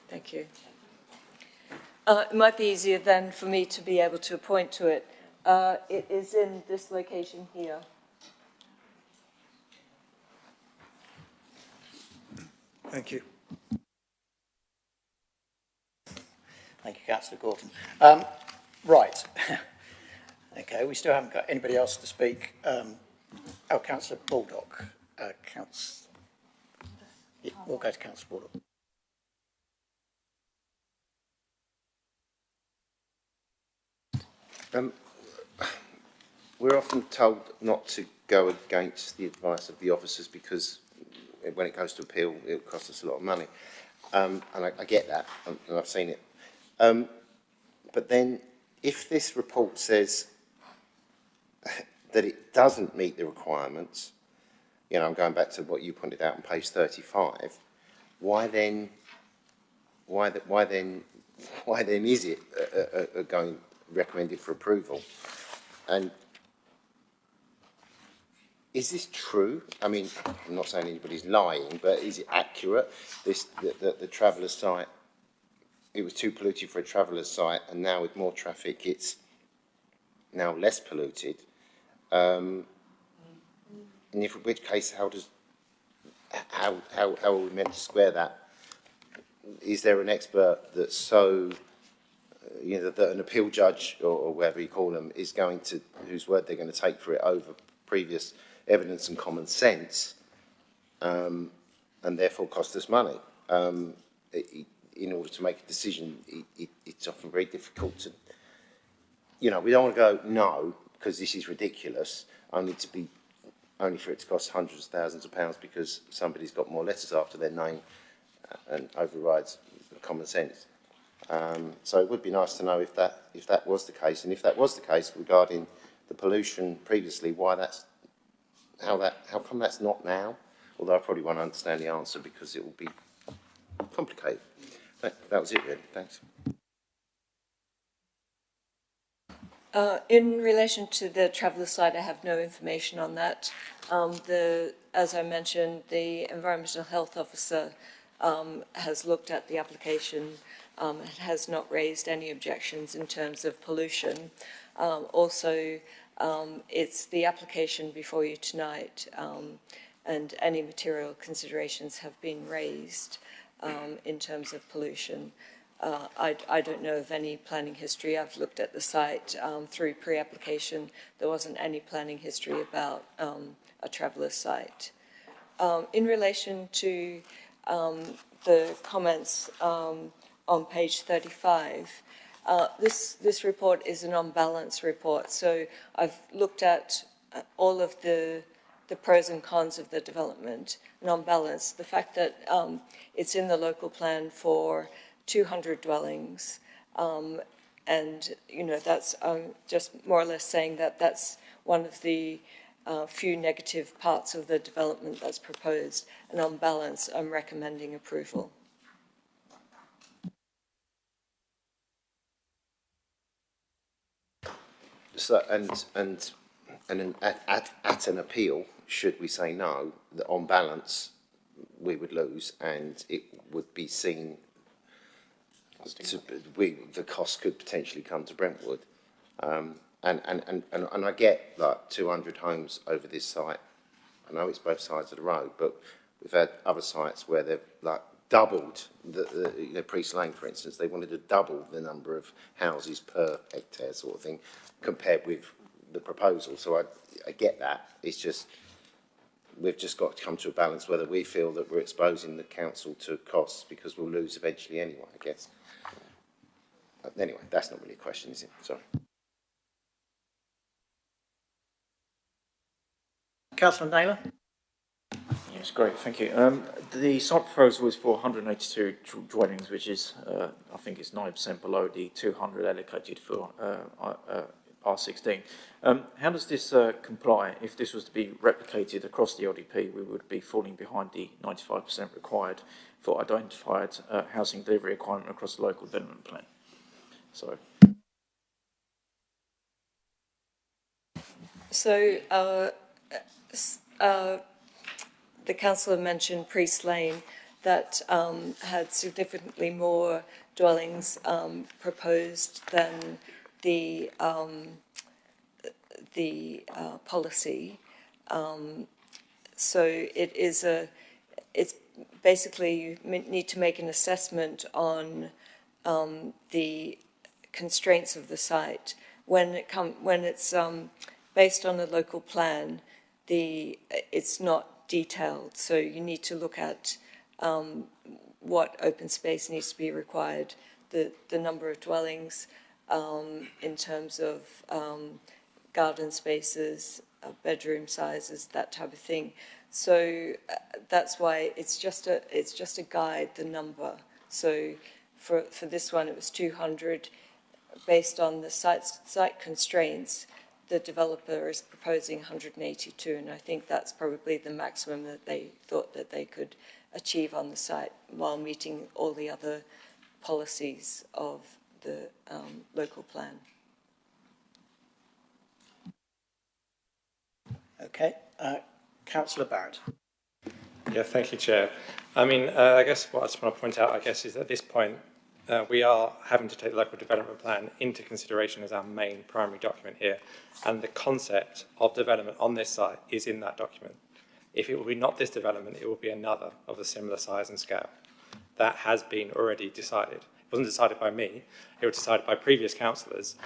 Thank you. It might be easier then for me to be able to point to it. It is in this location here. Thank you. Thank you, Councillor Gorton. Right. Okay, we still haven't got anybody else to speak. Councillor Baldock. We'll go to Councillor Baldock. We're often told not to go against the advice of the officers because when it goes to appeal, it'll cost us a lot of money. And I get that, and I've seen it. But then, if this report says that it doesn't meet the requirements, you know, I'm going back to what you pointed out on page 35, why then is it going recommended for approval? And is this true? I mean, I'm not saying anybody's lying, but is it accurate? The traveller's site, it was too polluted for a traveller's site, and now with more traffic, it's now less polluted. In which case, how are we meant to square that? Is there an expert that's so, you know, that an appeal judge or whatever you call them is going to, whose word they're going to take for it over previous evidence and common sense, and therefore cost us money? In order to make a decision, it's often very difficult to, you know, we don't want to go, no, because this is ridiculous, only for it to cost hundreds of thousands of pounds because somebody's got more letters after their name and overrides common sense. So it would be nice to know if that was the case, and if that was the case regarding the pollution previously, how come that's not now? Although I probably won't understand the answer because it will be complicated. That was it really. Thanks. In relation to the traveller site, I have no information on that. As I mentioned, the Environmental Health Officer has looked at the application and has not raised any objections in terms of pollution. Also, it's the application before you tonight, and any material considerations have been raised in terms of pollution. I don't know of any planning history. I've looked at the site through pre-application. There wasn't any planning history about a traveller site. In relation to the comments on page 35, this report is an on-balance report. So I've looked at all of the pros and cons of the development, and on balance, the fact that it's in the local plan for 200 dwellings, and that's just more or less saying that that's one of the few negative parts of the development that's proposed, and on balance I'm recommending approval. So and at an appeal, should we say no, that on balance we would lose and it would be seen the cost could potentially come to Brentwood, and I get like 200 homes over this site. I know it's both sides of the road, but we've had other sites where they've like doubled the Priest Lane, for instance. They wanted to double the number of houses per hectare, sort of thing, compared with the proposal. So I get that. It's just we've just got to come to a balance whether we feel that we're exposing the council to costs because we'll lose eventually anyway, I guess. Anyway, that's not really a question, is it? Sorry. Councillor Naylor. Yes, great, thank you. The site proposal is for 182 dwellings, which is, I think it's 9% below the 200 allocated for R16. How does this comply? If this was to be replicated across the LDP, we would be falling behind the 95% required for identified housing delivery requirement across the local development plan. So the councillor mentioned Priest Lane that had significantly more dwellings proposed than the policy. So it's basically you need to make an assessment on the constraints of the site. When it's based on a local plan, it's not detailed, so you need to look at what open space needs to be required, the number of dwellings, in terms of garden spaces, bedroom sizes, that type of thing. So that's why it's just a guide, the number. So for this one, it was 200. Based on the site constraints, the developer is proposing 182, and I think that's probably the maximum that they thought that they could achieve on the site while meeting all the other policies of the local plan. Okay, Councillor Barrett. Yeah, thank you, Chair. I mean, I guess what I just want to point out, I guess, is at this point, we are having to take the local development plan into consideration as our main primary document here, and the concept of development on this site is in that document. If it will be not this development, it will be another of a similar size and scale. That has been already decided. It wasn't decided by me, it was decided by previous councillors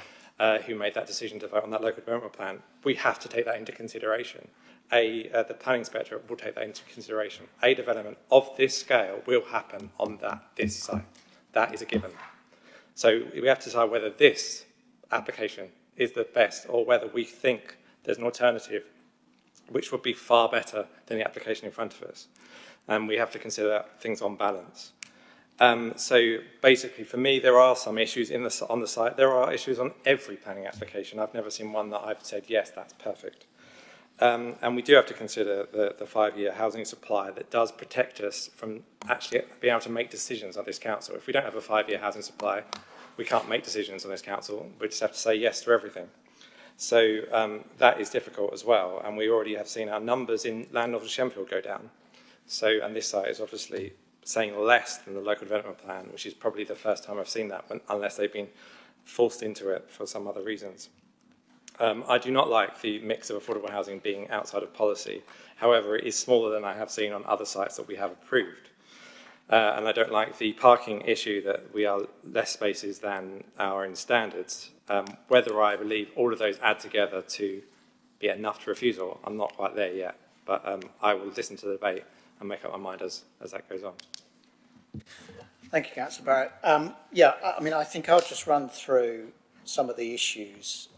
who made that decision to vote on that local development plan. We have to take that into consideration. The planning inspector will take that into consideration. A development of this scale will happen on this site. That is a given. So we have to decide whether this application is the best or whether we think there's an alternative which would be far better than the application in front of us. And we have to consider things on balance. So basically, for me, there are some issues on the site. There are issues on every planning application. I've never seen one that I've said, yes, that's perfect. And we do have to consider the 5-year housing supply that does protect us from actually being able to make decisions on this council. If we don't have a 5-year housing supply, we can't make decisions on this council. We just have to say yes to everything. So that is difficult as well. And we already have seen our numbers in Land North of Shenfield go down. So, and this site is obviously saying less than the local development plan, which is probably the first time I've seen that, unless they've been forced into it for some other reasons. I do not like the mix of affordable housing being outside of policy. However, it is smaller than I have seen on other sites that we have approved. And I don't like the parking issue that we are less spaces than are in standards. Whether I believe all of those add together to be enough to refusal, I'm not quite there yet. But I will listen to the debate and make up my mind as that goes on. Thank you, Councillor Barrett. Yeah, I mean, I think I'll just run through some of the issues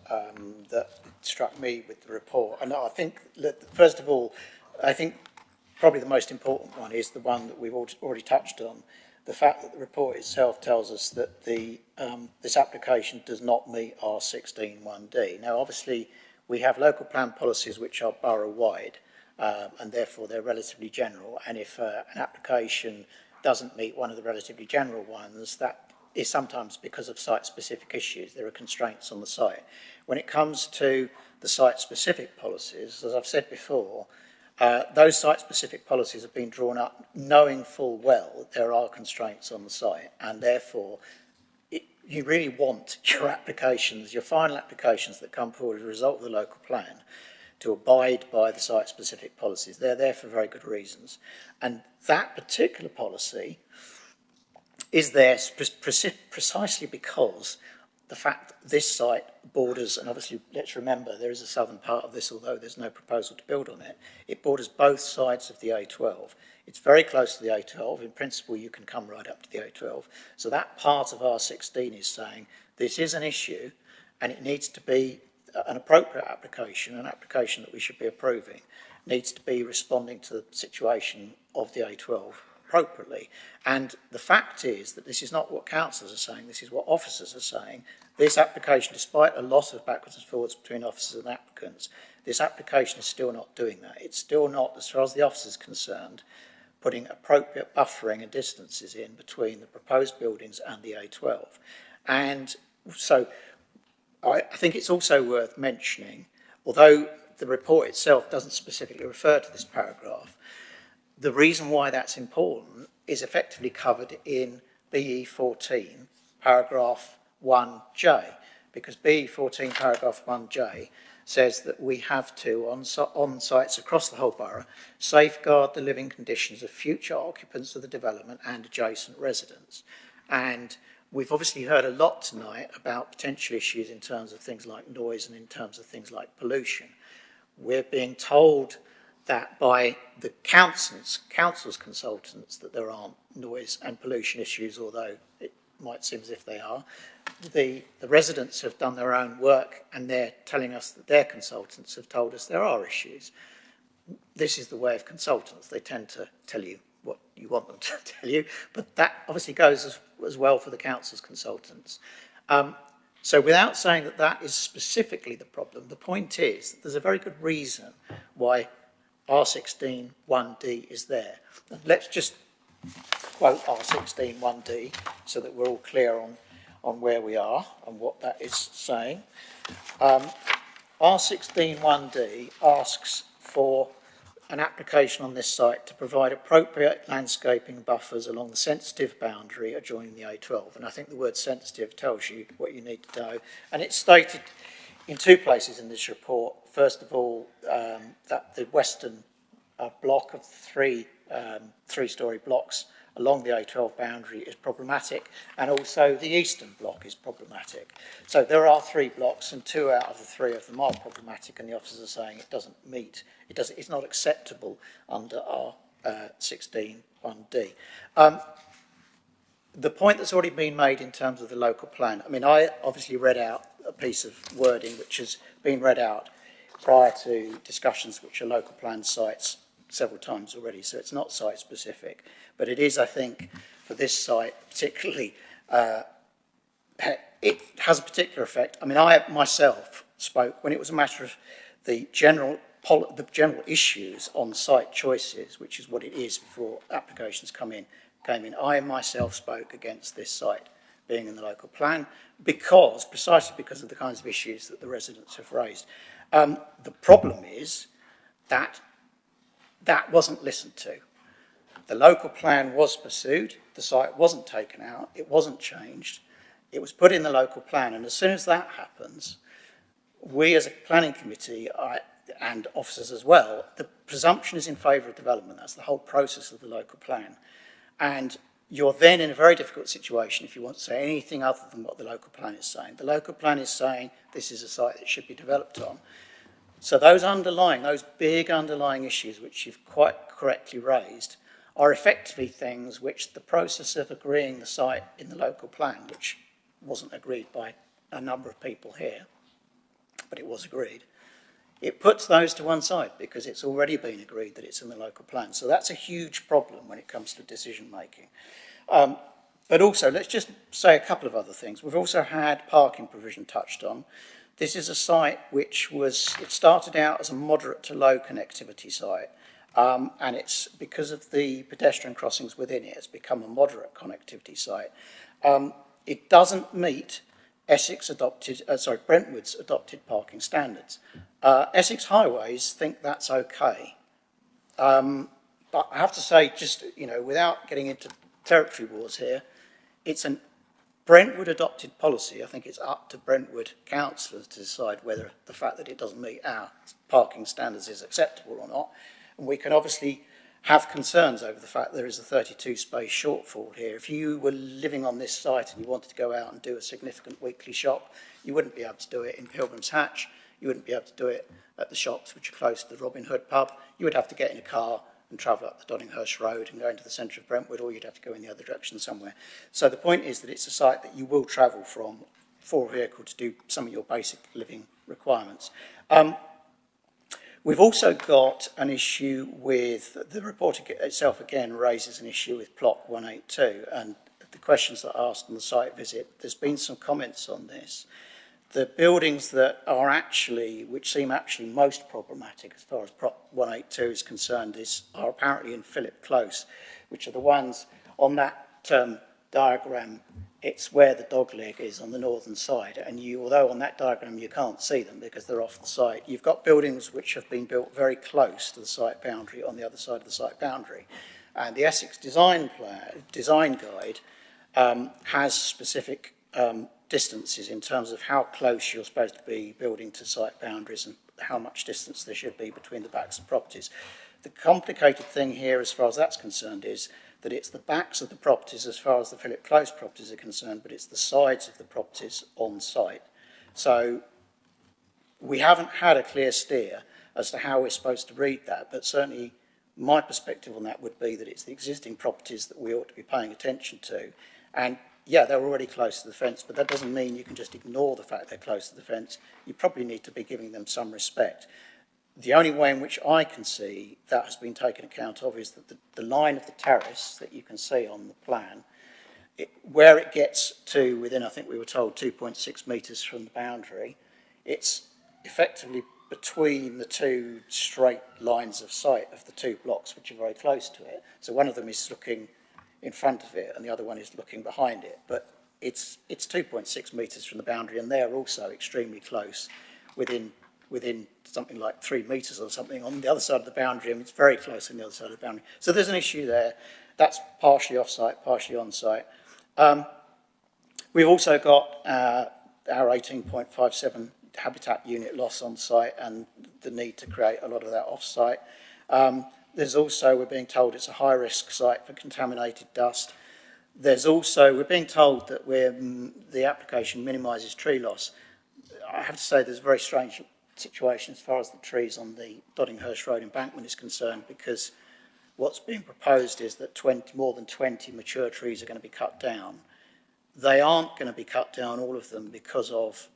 that struck me with the report. And I think, first of all, I think probably the most important one is the one that we've already touched on. The fact that the report itself tells us that this application does not meet R16 1D. Now, obviously, we have local plan policies which are borough-wide, and therefore they're relatively general. And if an application doesn't meet one of the relatively general ones, that is sometimes because of site-specific issues. There are constraints on the site. When it comes to the site-specific policies, as I've said before, those site-specific policies have been drawn up knowing full well that there are constraints on the site, and therefore you really want your applications, your final applications that come forward as a result of the local plan, to abide by the site-specific policies. They're there for very good reasons. And that particular policy is there precisely because the fact that this site borders, and obviously let's remember there is a southern part of this, although there's no proposal to build on it, it borders both sides of the A12. It's very close to the A12. In principle, you can come right up to the A12. So that part of R16 is saying this is an issue and it needs to be an appropriate application, an application that we should be approving, needs to be responding to the situation of the A12 appropriately. And the fact is that this is not what councillors are saying, this is what officers are saying. This application, despite a lot of backwards and forwards between officers and applicants, this application is still not doing that. It's still not, as far as the officers are concerned, putting appropriate buffering and distances in between the proposed buildings and the A12. And so I think it's also worth mentioning, although the report itself doesn't specifically refer to this paragraph, the reason why that's important is effectively covered in BE 14, paragraph 1J, because BE 14, paragraph 1J says that we have to, on sites across the whole borough, safeguard the living conditions of future occupants of the development and adjacent residents. And we've obviously heard a lot tonight about potential issues in terms of things like noise and in terms of things like pollution. We're being told that by the council's consultants that there aren't noise and pollution issues, although it might seem as if they are. The residents have done their own work and they're telling us that their consultants have told us there are issues. This is the way of consultants. They tend to tell you what you want them to tell you, but that obviously goes as well for the council's consultants. So without saying that that is specifically the problem, the point is that there's a very good reason why R16 1D is there. And let's just quote R16 1D so that we're all clear on where we are and what that is saying. R16 1D asks for an application on this site to provide appropriate landscaping buffers along the sensitive boundary adjoining the A12. And I think the word sensitive tells you what you need to know. And it's stated in two places in this report. First of all, that the western block of three-storey blocks along the A12 boundary is problematic, and also the eastern block is problematic. So there are 3 blocks, and 2 out of the 3 of them are problematic, and the officers are saying it doesn't meet, it's not acceptable under R16 1D. The point that's already been made in terms of the local plan, I mean, I obviously read out a piece of wording which has been read out prior to discussions which are local plan sites several times already, so it's not site specific, but it is, I think, for this site particularly, it has a particular effect. I mean, I myself spoke when it was a matter of the general issues on site choices, which is what it is before applications came in. I myself spoke against this site being in the local plan, precisely because of the kinds of issues that the residents have raised. The problem is that that wasn't listened to. The local plan was pursued, the site wasn't taken out, it wasn't changed, it was put in the local plan, and as soon as that happens, we as a planning committee and officers as well, the presumption is in favour of development. That's the whole process of the local plan. And you're then in a very difficult situation if you want to say anything other than what the local plan is saying. The local plan is saying this is a site that should be developed on. So those big underlying issues which you've quite correctly raised are effectively things which the process of agreeing the site in the local plan, which wasn't agreed by a number of people here, but it was agreed, it puts those to one side because it's already been agreed that it's in the local plan. So that's a huge problem when it comes to decision making. But also, let's just say a couple of other things. We've also had parking provision touched on. This is a site which it started out as a moderate to low connectivity site. And it's because of the pedestrian crossings within it, it's become a moderate connectivity site. It doesn't meet Brentwood's adopted parking standards. Essex Highways think that's okay. But I have to say, just, without getting into territory wars here, it's a Brentwood adopted policy. I think it's up to Brentwood councillors to decide whether the fact that it doesn't meet our parking standards is acceptable or not. And we can obviously have concerns over the fact there is a 32 space shortfall here. If you were living on this site and you wanted to go out and do a significant weekly shop, you wouldn't be able to do it in Pilgrim's Hatch. You wouldn't be able to do it at the shops which are close to the Robin Hood pub. You would have to get in a car and travel up the Doddinghurst Road and go into the centre of Brentwood, or you'd have to go in the other direction somewhere. So the point is that it's a site that you will travel from for a vehicle to do some of your basic living requirements. We've also got an issue with, the report itself again raises an issue with plot 182, and the questions that are asked on the site visit, there's been some comments on this. The buildings that are which seem actually most problematic as far as plot 182 is concerned are apparently in Philip Close, which are the ones on that diagram. It's where the dog leg is on the northern side, and although on that diagram you can't see them because they're off the site, you've got buildings which have been built very close to the site boundary on the other side of the site boundary. And the Essex Design Guide has specific distances in terms of how close you're supposed to be building to site boundaries and how much distance there should be between the backs of properties. The complicated thing here as far as that's concerned is that it's the backs of the properties as far as the Philip Close properties are concerned, but it's the sides of the properties on site. So we haven't had a clear steer as to how we're supposed to read that, but certainly my perspective on that would be that it's the existing properties that we ought to be paying attention to. And yeah, they're already close to the fence, but that doesn't mean you can just ignore the fact they're close to the fence. You probably need to be giving them some respect. The only way in which I can see that has been taken account of is that the line of the terrace that you can see on the plan, where it gets to within, I think we were told, 2.6 metres from the boundary, it's effectively between the two straight lines of sight of the two blocks which are very close to it. So one of them is looking in front of it and the other one is looking behind it. But it's 2.6 metres from the boundary, and they're also extremely close within something like 3 metres or something on the other side of the boundary, and it's very close on the other side of the boundary. So there's an issue there. That's partially off-site, partially on-site. We've also got our 18.57 habitat unit loss on site and the need to create a lot of that off-site. There's also, we're being told it's a high-risk site for contaminated dust. There's also, we're being told that the application minimises tree loss. I have to say there's a very strange situation as far as the trees on the Doddinghurst Road embankment is concerned, because what's being proposed is that more than 20 mature trees are going to be cut down. They aren't going to be cut down, all of them, because of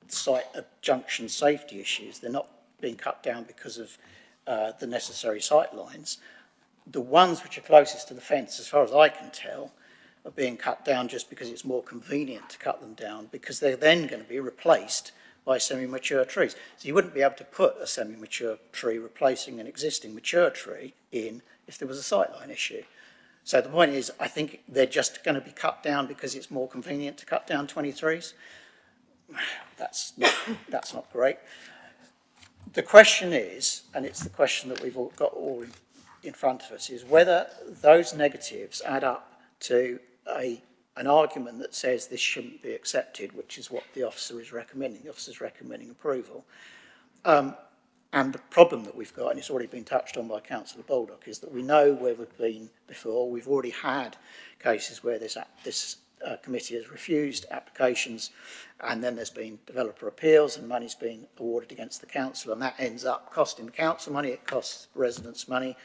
site junction safety issues. They're not being cut down because of the necessary sight lines. The ones which are closest to the fence, as far as I can tell, are being cut down just because it's more convenient to cut them down, because they're then going to be replaced by semi-mature trees. So you wouldn't be able to put a semi-mature tree replacing an existing mature tree in if there was a sightline issue. So the point is, I think they're just going to be cut down because it's more convenient to cut down 23s. That's not great. The question is, and it's the question that we've all got all in front of us, is whether those negatives add up to an argument that says this shouldn't be accepted, which is what the officer is recommending. The officer is recommending approval. And the problem that we've got, and it's already been touched on by Councillor Baldock, is that we know where we've been before. We've already had cases where this committee has refused applications, and then there's been developer appeals and money's been awarded against the council, and that ends up costing the council money, it costs residents money,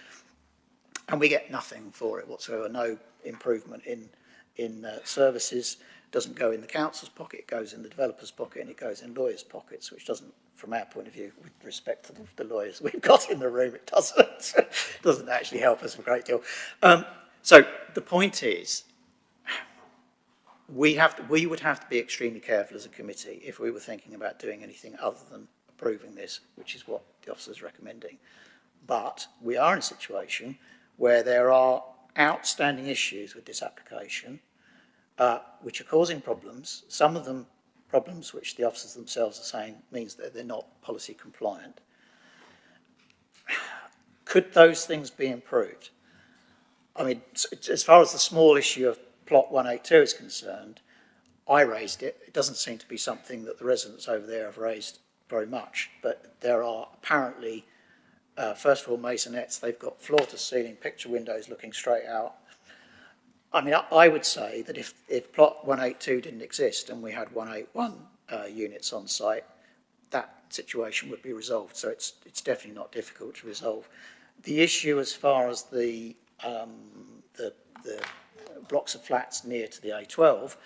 and we get nothing for it whatsoever, no improvement in services. It doesn't go in the council's pocket, it goes in the developer's pocket, and it goes in lawyers' pockets, which doesn't, from our point of view, with respect to the lawyers we've got in the room, it doesn't actually help us a great deal. So the point is, we would have to be extremely careful as a committee if we were thinking about doing anything other than approving this, which is what the officer is recommending. But we are in a situation where there are outstanding issues with this application, which are causing problems. Some of them problems which the officers themselves are saying means that they're not policy compliant. Could those things be improved? I mean, as far as the small issue of plot 182 is concerned, I raised it. It doesn't seem to be something that the residents over there have raised very much, but there are apparently, first of all, maisonettes. They've got floor-to-ceiling picture windows looking straight out. I mean, I would say that if plot 182 didn't exist and we had 181 units on site, that situation would be resolved. So it's definitely not difficult to resolve. The issue as far as the blocks of flats near to the A12,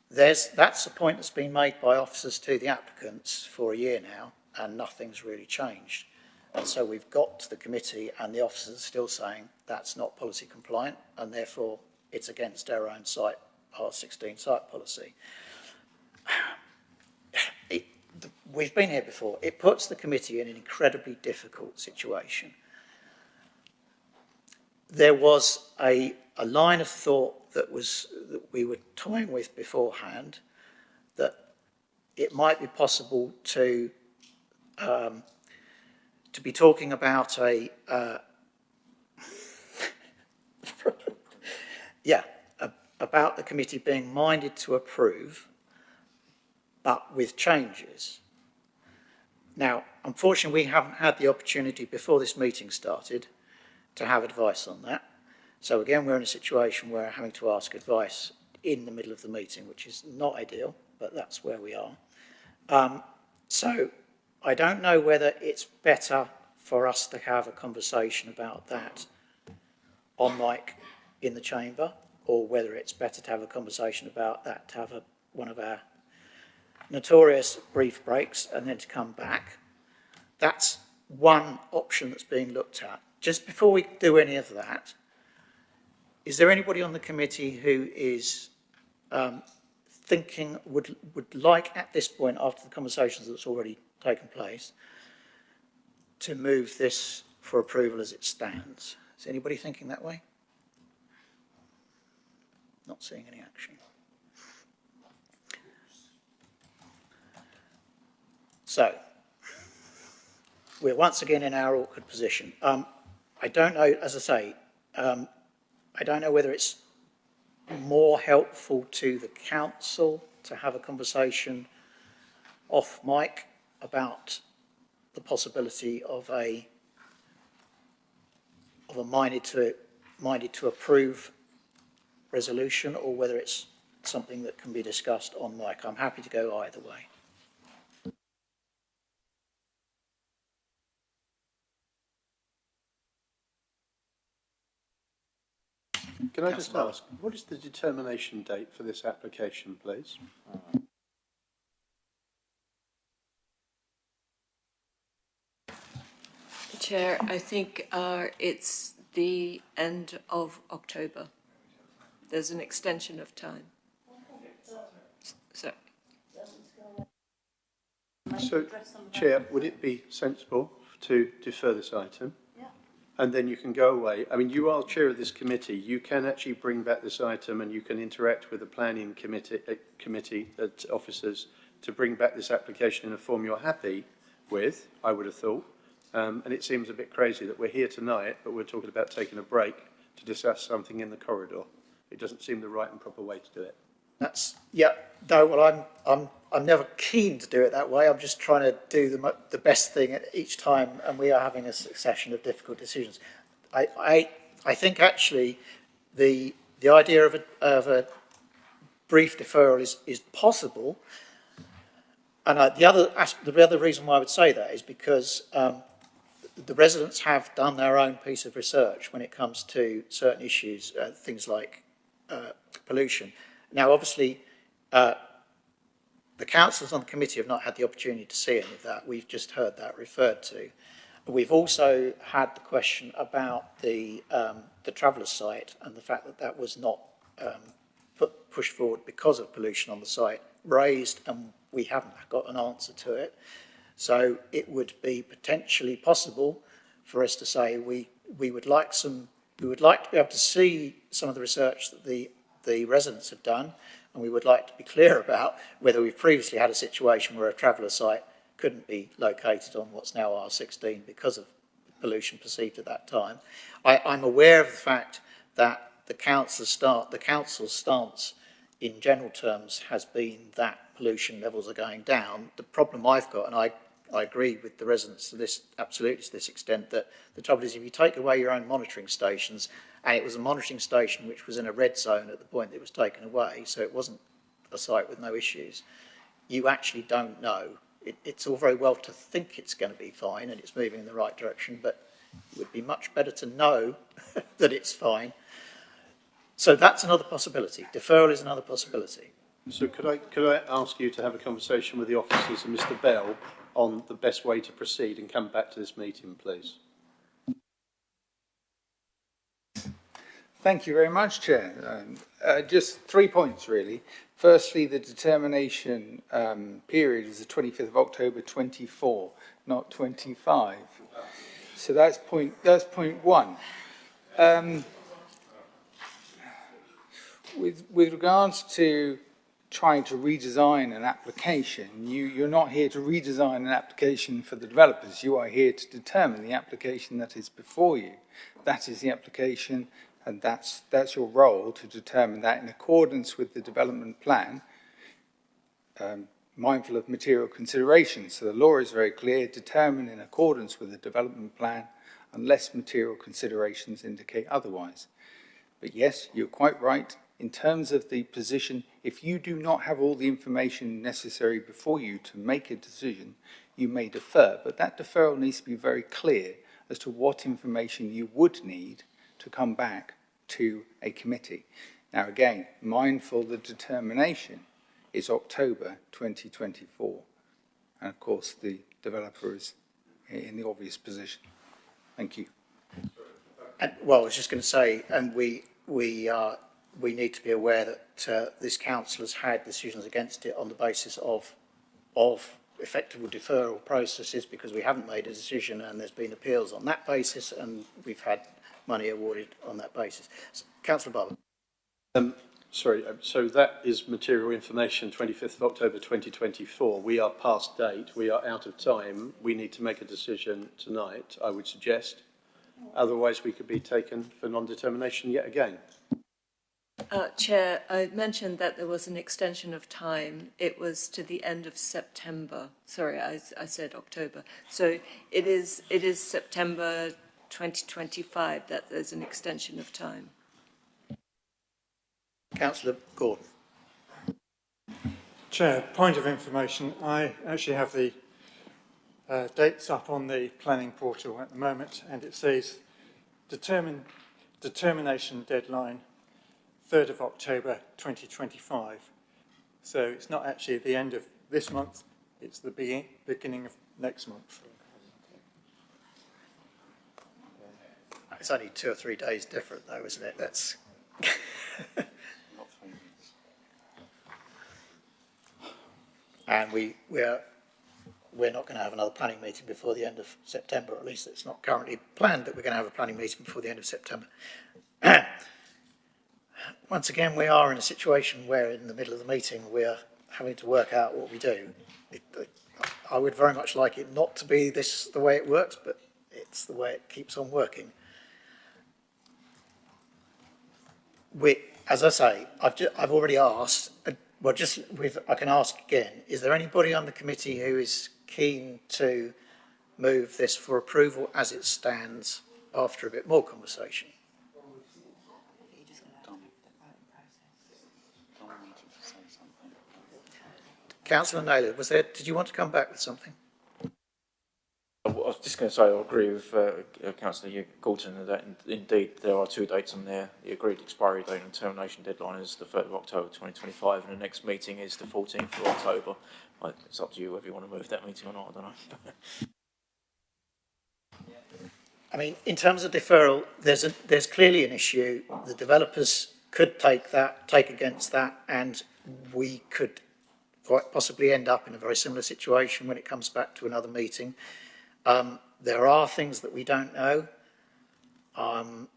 that's a point that's been made by officers to the applicants for a year now, and nothing's really changed. And so we've got to the committee and the officers are still saying that's not policy compliant, and therefore it's against our own site, R16 site policy. We've been here before. It puts the committee in an incredibly difficult situation. There was a line of thought that we were toying with beforehand, that it might be possible to be talking about about the committee being minded to approve, but with changes. Now, unfortunately, we haven't had the opportunity before this meeting started to have advice on that. So again, we're in a situation where we're having to ask advice in the middle of the meeting, which is not ideal, but that's where we are. So I don't know whether it's better for us to have a conversation about that on mic in the chamber, or whether it's better to have a conversation about that, to have one of our notorious brief breaks and then to come back. That's one option that's being looked at. Just before we do any of that, is there anybody on the committee who is thinking, would like at this point, after the conversations that's already taken place, to move this for approval as it stands? Is anybody thinking that way? Not seeing any action. So, we're once again in our awkward position. I don't know, as I say, I don't know whether it's more helpful to the council to have a conversation off mic about the possibility of a minded to approve resolution, or whether it's something that can be discussed on mic. I'm happy to go either way. Can I just ask, what is the determination date for this application, please? Chair, I think it's the end of October. There's an extension of time. So, Chair, would it be sensible to defer this item? and then you can go away. I mean, you are chair of this committee. You can actually bring back this item and you can interact with the planning committee officers to bring back this application in a form you're happy with, I would have thought. And it seems a bit crazy that we're here tonight, but we're talking about taking a break to discuss something in the corridor. It doesn't seem the right and proper way to do it. That's, yeah, no, well, I'm never keen to do it that way. I'm just trying to do the best thing at each time, and we are having a succession of difficult decisions. I think actually the idea of a brief deferral is possible, and the other reason why I would say that is because the residents have done their own piece of research when it comes to certain issues, things like pollution. Now, obviously, the councillors on the committee have not had the opportunity to see any of that. We've just heard that referred to. We've also had the question about the Travellers site and the fact that that was not pushed forward because of pollution on the site raised, and we haven't got an answer to it. So it would be potentially possible for us to say we would like to be able to see some of the research that the residents have done, and we would like to be clear about whether we've previously had a situation where a traveller site couldn't be located on what's now R16 because of pollution perceived at that time. I'm aware of the fact that the council's stance in general terms has been that pollution levels are going down. The problem I've got, and I agree with the residents to this, absolutely to this extent, that the trouble is if you take away your own monitoring stations, and it was a monitoring station which was in a red zone at the point that it was taken away, so it wasn't a site with no issues, you actually don't know. It's all very well to think it's going to be fine and it's moving in the right direction, but it would be much better to know that it's fine. So that's another possibility. Deferral is another possibility. So could I ask you to have a conversation with the officers and Mr. Bell on the best way to proceed and come back to this meeting, please? Thank you very much, Chair. Just 3 points, really. Firstly, the determination period is the 25th of October 24, not 25. So that's point one. With regards to trying to redesign an application, you're not here to redesign an application for the developers. You are here to determine the application that is before you. That is the application, and that's your role, to determine that in accordance with the development plan, mindful of material considerations. So the law is very clear: determine in accordance with the development plan unless material considerations indicate otherwise. But yes, you're quite right. In terms of the position, if you do not have all the information necessary before you to make a decision, you may defer. But that deferral needs to be very clear as to what information you would need to come back to a committee. Now again, mindful the determination is October 2024. And of course the developer is in the obvious position. Thank you. And, well, I was just going to say, and we need to be aware that this council has had decisions against it on the basis of effective deferral processes, because we haven't made a decision and there's been appeals on that basis, and we've had money awarded on that basis. So, Councillor Barber. Sorry, so that is material information, 25th of October 2024. We are past date, we are out of time. We need to make a decision tonight, I would suggest. Otherwise we could be taken for non-determination yet again. Chair, I mentioned that there was an extension of time. It was to the end of September. Sorry, I said October. So it is September 2025 that there's an extension of time. Councillor Gordon. Chair, point of information. I actually have the dates up on the planning portal at the moment, and it says determination deadline 3rd of October 2025. So it's not actually the end of this month, it's the beginning of next month. It's only 2 or 3 days different though, isn't it? That's and we're not going to have another planning meeting before the end of September, or at least it's not currently planned that we're going to have a planning meeting before the end of September. Once again, we are in a situation where in the middle of the meeting we're having to work out what we do. I would very much like it not to be this the way it works, but it's the way it keeps on working. As I say, I've already asked, I can ask again, is there anybody on the committee who is keen to move this for approval as it stands after a bit more conversation? Councillor Naylor, did you want to come back with something? I was just going to say I agree with Councillor Galton that indeed there are two dates on there. The agreed expiry date and termination deadline is the 3rd of October 2025 and the next meeting is the 14th of October. It's up to you whether you want to move that meeting or not, I don't know. I mean, in terms of deferral, there's clearly an issue. The developers could take against that, and we could quite possibly end up in a very similar situation when it comes back to another meeting. There are things that we don't know. As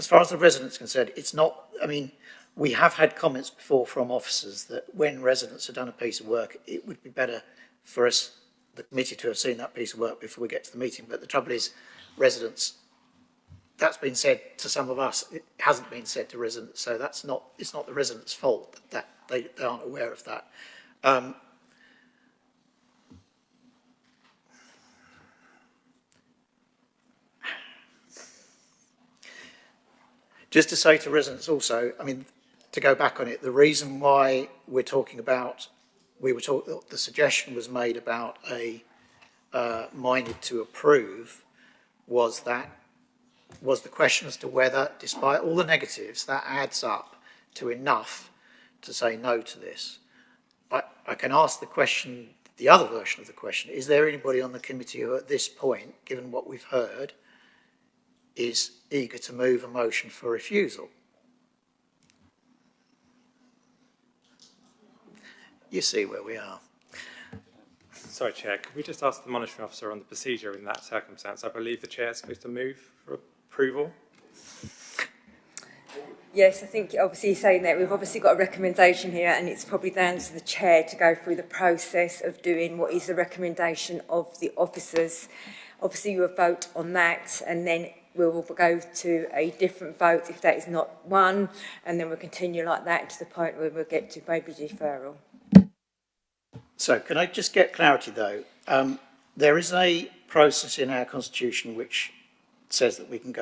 far as the residents are concerned, it's not, I mean, we have had comments before from officers that when residents have done a piece of work, it would be better for us, the committee, to have seen that piece of work before we get to the meeting. But the trouble is, residents, that's been said to some of us, it hasn't been said to residents, so it's not the residents' fault that they aren't aware of that. Just to say to residents also, I mean, to go back on it, the reason why we're talking about, the suggestion was made about a minded to approve was the question as to whether, despite all the negatives, that adds up to enough to say no to this. I can ask the question, the other version of the question, is there anybody on the committee who at this point, given what we've heard, is eager to move a motion for refusal? You see where we are. Sorry, Chair, could we just ask the monitoring officer on the procedure in that circumstance? I believe the Chair is supposed to move for approval. Yes, I think obviously saying that we've obviously got a recommendation here and it's probably down to the Chair to go through the process of doing what is the recommendation of the officers. Obviously you will vote on that and then we will go to a different vote if that is not one, and then we'll continue like that to the point where we'll get to maybe deferral. So can I just get clarity though? There is a process in our constitution which says that we can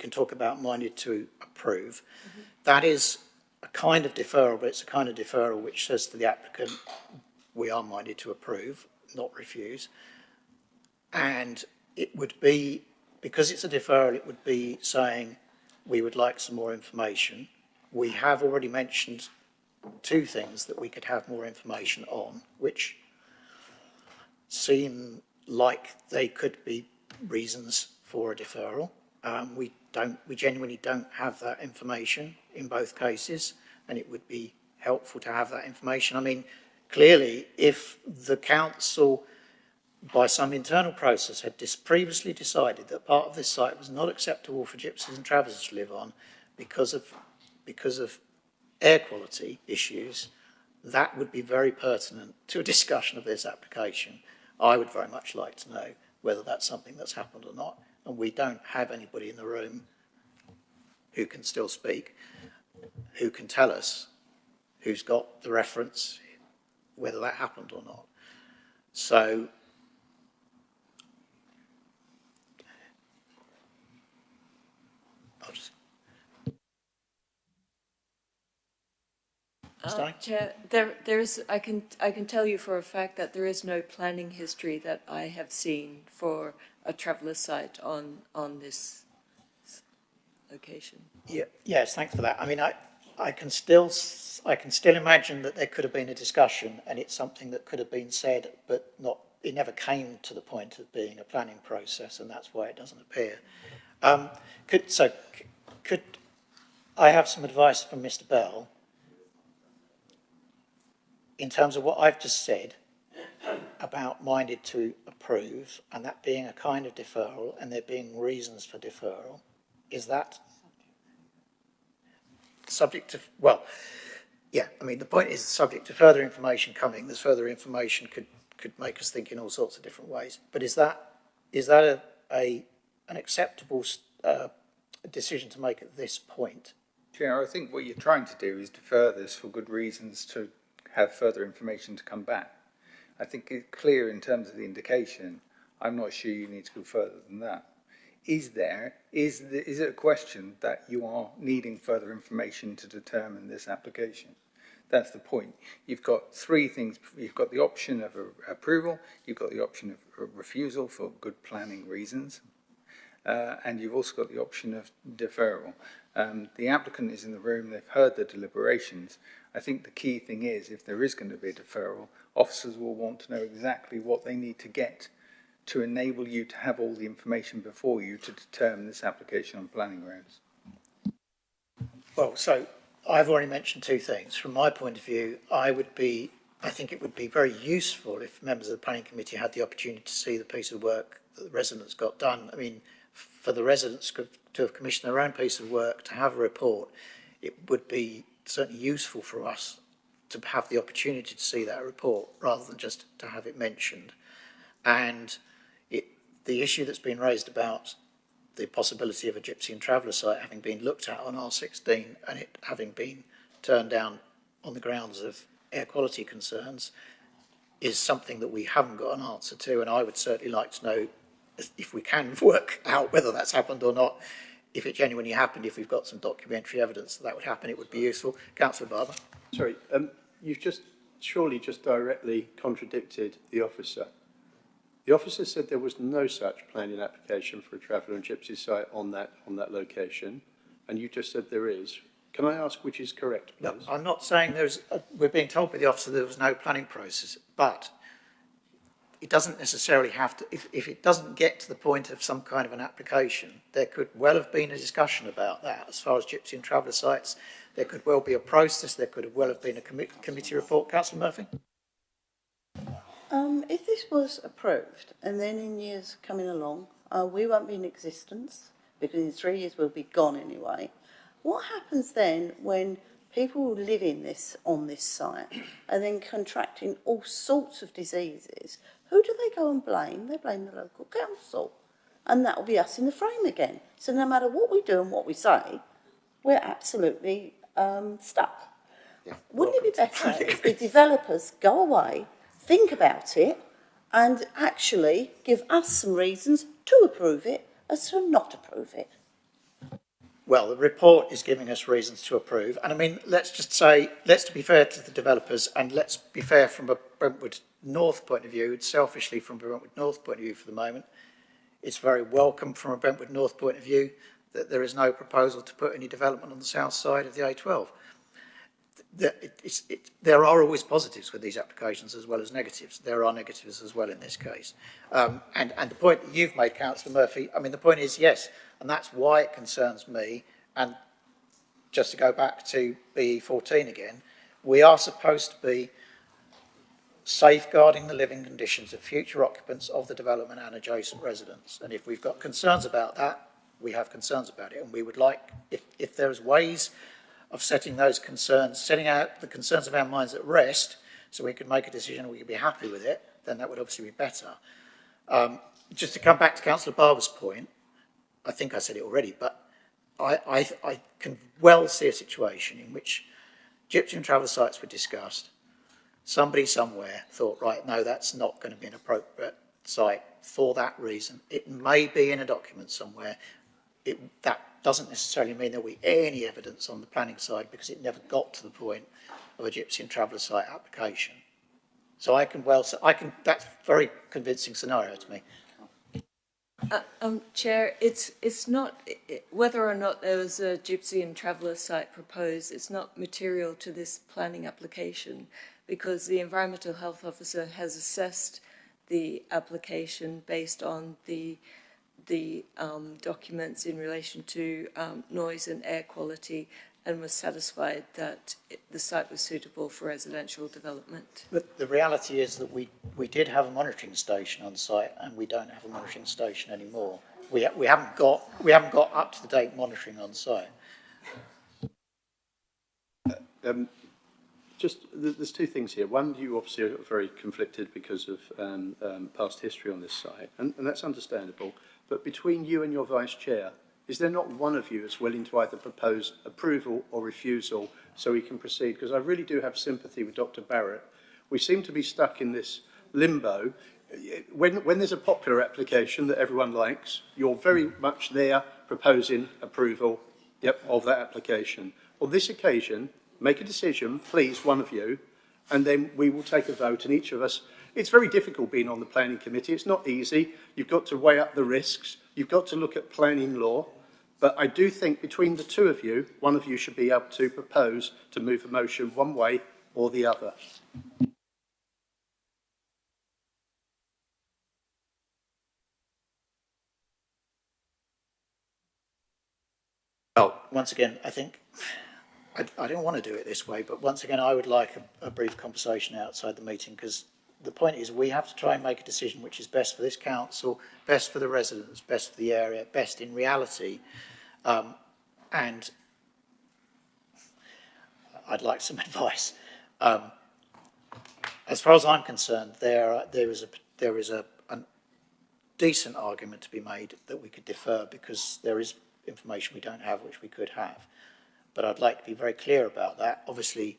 talk about minded to approve. Mm-hmm. That is a kind of deferral, but it's a kind of deferral which says to the applicant, we are minded to approve, not refuse. And it would be, because it's a deferral, it would be saying we would like some more information. We have already mentioned two things that we could have more information on, which seem like they could be reasons for a deferral. We genuinely don't have that information in both cases, and it would be helpful to have that information. I mean, clearly, if the council, by some internal process, had previously decided that part of this site was not acceptable for gypsies and travellers to live on because of air quality issues, that would be very pertinent to a discussion of this application. I would very much like to know whether that's something that's happened or not, and we don't have anybody in the room who can still speak, who can tell us who's got the reference, whether that happened or not. So Chair, there is. I can tell you for a fact that there is no planning history that I have seen for a traveller site on this location. Yeah. Yes. Thanks for that. I mean, I can still imagine that there could have been a discussion, and it's something that could have been said, but not. It never came to the point of being a planning process, and that's why it doesn't appear. Could I have some advice from Mr. Bell? in terms of what I've just said about minded to approve and that being a kind of deferral and there being reasons for deferral, is that subject to, well, yeah, I mean, the point is subject to further information coming. There's further information could make us think in all sorts of different ways. But is that an acceptable decision to make at this point? Chair, I think what you're trying to do is defer this for good reasons to have further information to come back. I think it's clear in terms of the indication. I'm not sure you need to go further than that. Is it a question that you are needing further information to determine this application? That's the point. You've got three things. You've got the option of approval, you've got the option of refusal for good planning reasons, and you've also got the option of deferral. The applicant is in the room, they've heard the deliberations. I think the key thing is, if there is going to be a deferral, officers will want to know exactly what they need to get to enable you to have all the information before you to determine this application on planning grounds. Well, so I've already mentioned two things. From my point of view, I think it would be very useful if members of the planning committee had the opportunity to see the piece of work that the residents got done. I mean, for the residents to have commissioned their own piece of work, to have a report, it would be certainly useful for us to have the opportunity to see that report rather than just to have it mentioned. And the issue that's been raised about the possibility of a Gypsy and Traveller site having been looked at on R16 and it having been turned down on the grounds of air quality concerns is something that we haven't got an answer to, and I would certainly like to know if we can work out whether that's happened or not. If it genuinely happened, if we've got some documentary evidence that would happen, it would be useful. Councillor Barber. Sorry, you've surely just directly contradicted the officer. The officer said there was no such planning application for a Traveller and Gypsy site on that location, and you just said there is. Can I ask which is correct, please? No, I'm not saying we're being told by the officer there was no planning process, but it doesn't necessarily have to, if it doesn't get to the point of some kind of an application, there could well have been a discussion about that. As far as Gypsy and Traveller sites, there could well be a process, there could well have been a committee report. Councillor Murphy? If this was approved and then in years coming along, we won't be in existence because in 3 years we'll be gone anyway. What happens then when people who live on this site are then contracting all sorts of diseases? Who do they go and blame? They blame the local council. And that will be us in the frame again. So no matter what we do and what we say, we're absolutely stuck. Yeah. Wouldn't it be better if the developers go away, think about it, and actually give us some reasons to approve it as to not approve it? Well, the report is giving us reasons to approve. And I mean, let's just say, let's be fair to the developers and let's be fair from a Brentwood North point of view, selfishly from a Brentwood North point of view for the moment. It's very welcome from a Brentwood North point of view that there is no proposal to put any development on the south side of the A12. There are always positives with these applications as well as negatives. There are negatives as well in this case. And the point that you've made, Councillor Murphy, I mean, the point is, yes, and that's why it concerns me. And just to go back to BE14 again, we are supposed to be safeguarding the living conditions of future occupants of the development and adjacent residents. And if we've got concerns about that, we have concerns about it. And we would like, if there's ways of setting those concerns, setting out the concerns of our minds at rest, so we could make a decision and we could be happy with it, then that would obviously be better. Just to come back to Councillor Barber's point, I think I said it already, but I can well see a situation in which Gypsy and Traveller sites were discussed. Somebody somewhere thought, right, no, that's not going to be an appropriate site for that reason. It may be in a document somewhere. That doesn't necessarily mean there'll be any evidence on the planning side because it never got to the point of a Gypsy and Traveller site application. So that's a very convincing scenario to me. Chair, it's not whether or not there was a Gypsy and Traveller site proposed. It's not material to this planning application because the environmental health officer has assessed the application based on the documents in relation to noise and air quality and was satisfied that the site was suitable for residential development. But the reality is that we did have a monitoring station on site, and we don't have a monitoring station anymore. We haven't got up to date monitoring on site. There's two things here. One, you obviously are very conflicted because of past history on this site, and that's understandable. But between you and your vice chair, is there not one of you that's willing to either propose approval or refusal so we can proceed? Because I really do have sympathy with Dr. Barrett. We seem to be stuck in this limbo. When there's a popular application that everyone likes, you're very much there proposing approval of that application. On this occasion, make a decision, please, one of you, and then we will take a vote, and each of us. It's very difficult being on the planning committee. It's not easy. You've got to weigh up the risks. You've got to look at planning law. But I do think between the two of you, one of you should be able to propose to move a motion one way or the other. Well, once again, I think I don't want to do it this way, but once again, I would like a brief conversation outside the meeting, because the point is we have to try and make a decision which is best for this council, best for the residents, best for the area, best in reality. And I'd like some advice. As far as I'm concerned, there is a decent argument to be made that we could defer, because there is information we don't have which we could have. But I'd like to be very clear about that. Obviously,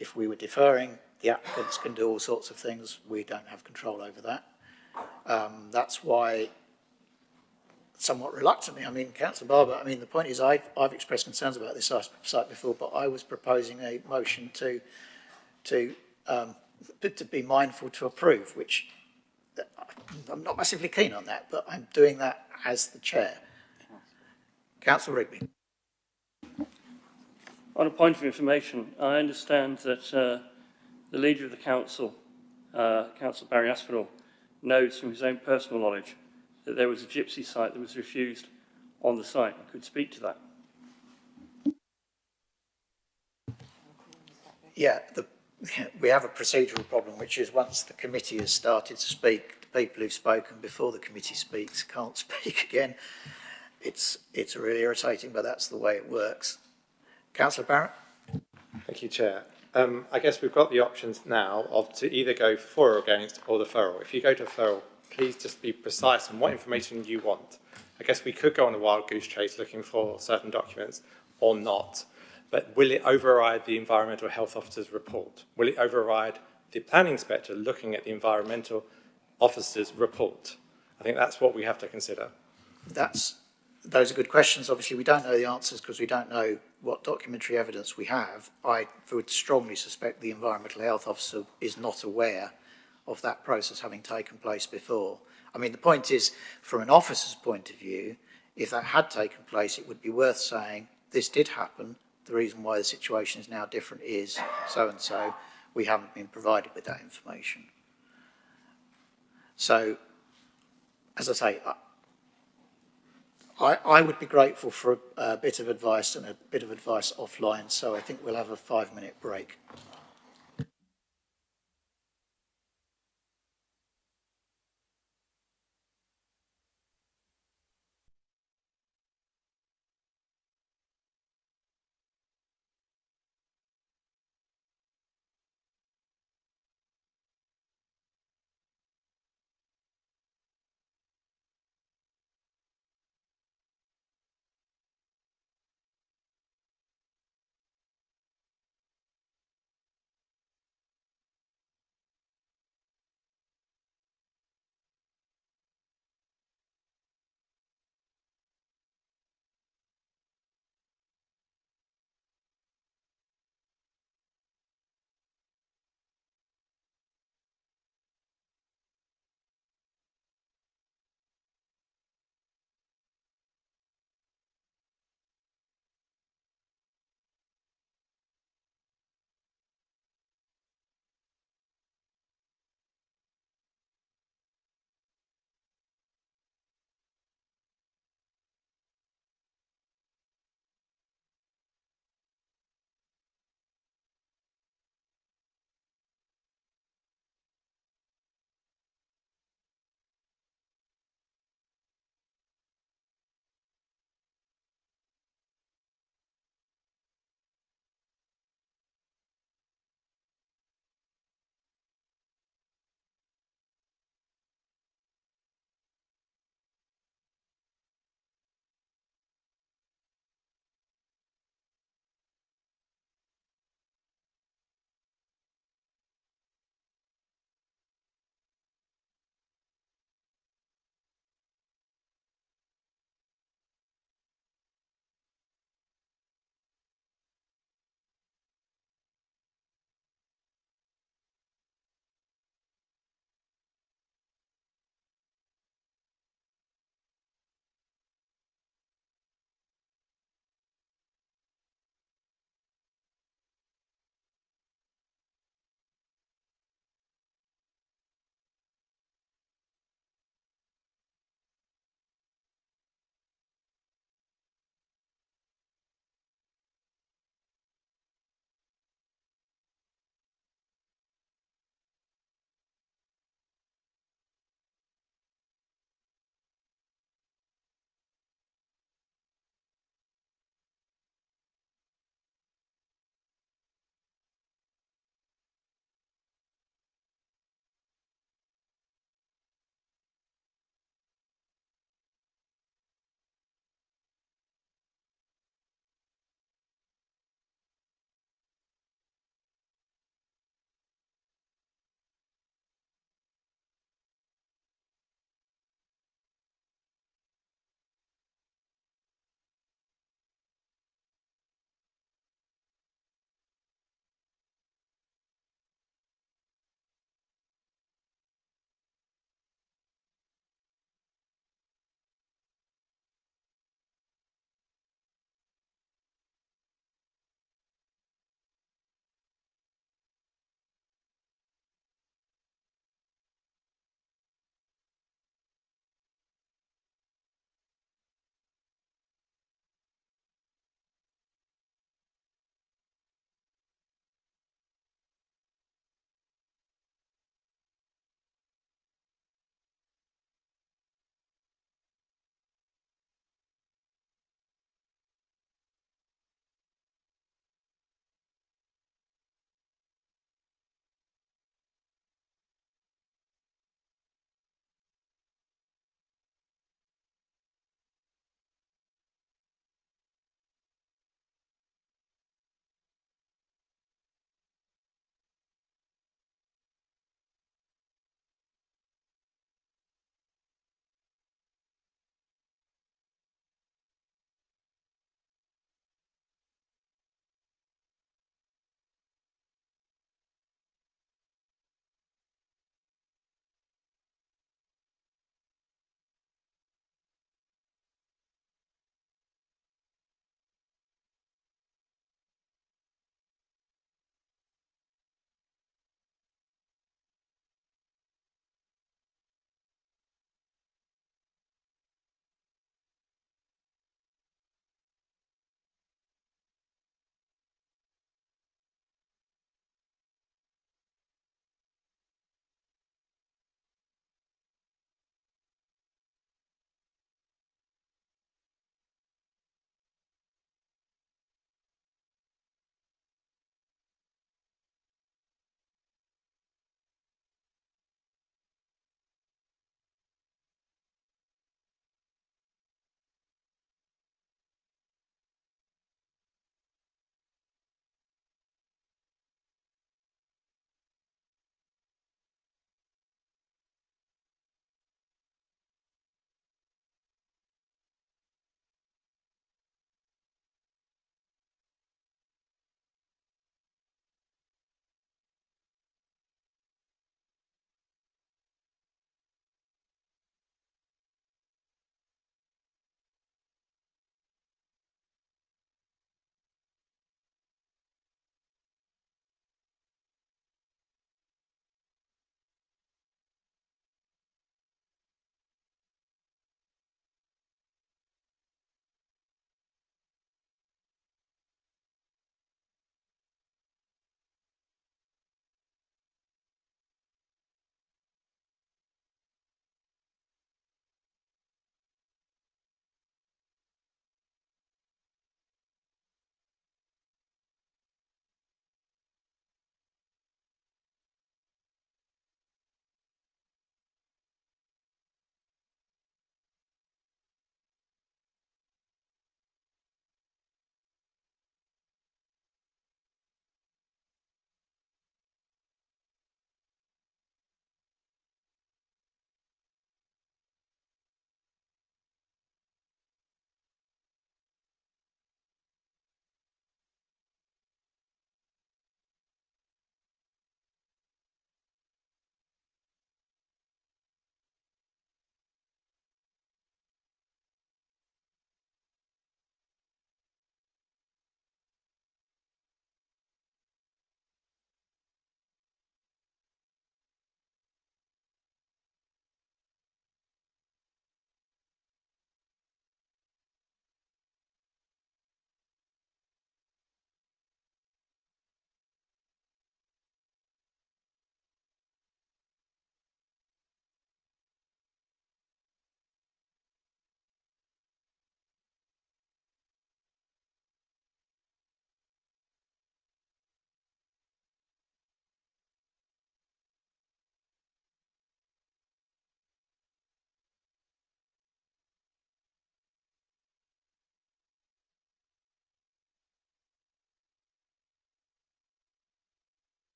if we were deferring, the applicants can do all sorts of things. We don't have control over that. That's why, somewhat reluctantly, I mean, Councillor Barber, I mean, the point is I've expressed concerns about this site before, but I was proposing a motion to be mindful to approve, which I'm not massively keen on that, but I'm doing that as the chair. Councillor Rigby. On a point of information, I understand that the leader of the council, Councillor Barry Aspinall, knows from his own personal knowledge that there was a gypsy site that was refused on the site. I could speak to that. Yeah, we have a procedural problem, which is once the committee has started to speak, the people who've spoken before the committee speaks can't speak again. It's really irritating, but that's the way it works. Councillor Barrett. Thank you, Chair. I guess we've got the options now of to either go for or against or deferral. If you go to deferral, please just be precise on what information you want. I guess we could go on a wild goose chase looking for certain documents or not, but will it override the environmental health officer's report? Will it override the planning inspector looking at the environmental officer's report? I think that's what we have to consider. Those are good questions. Obviously, we don't know the answers because we don't know what documentary evidence we have. I would strongly suspect the environmental health officer is not aware of that process having taken place before. I mean, the point is, from an officer's point of view, if that had taken place, it would be worth saying, this did happen. The reason why the situation is now different is so-and-so. We haven't been provided with that information. So, as I say, I would be grateful for a bit of advice and a bit of advice offline, so I think we'll have a 5-minute break.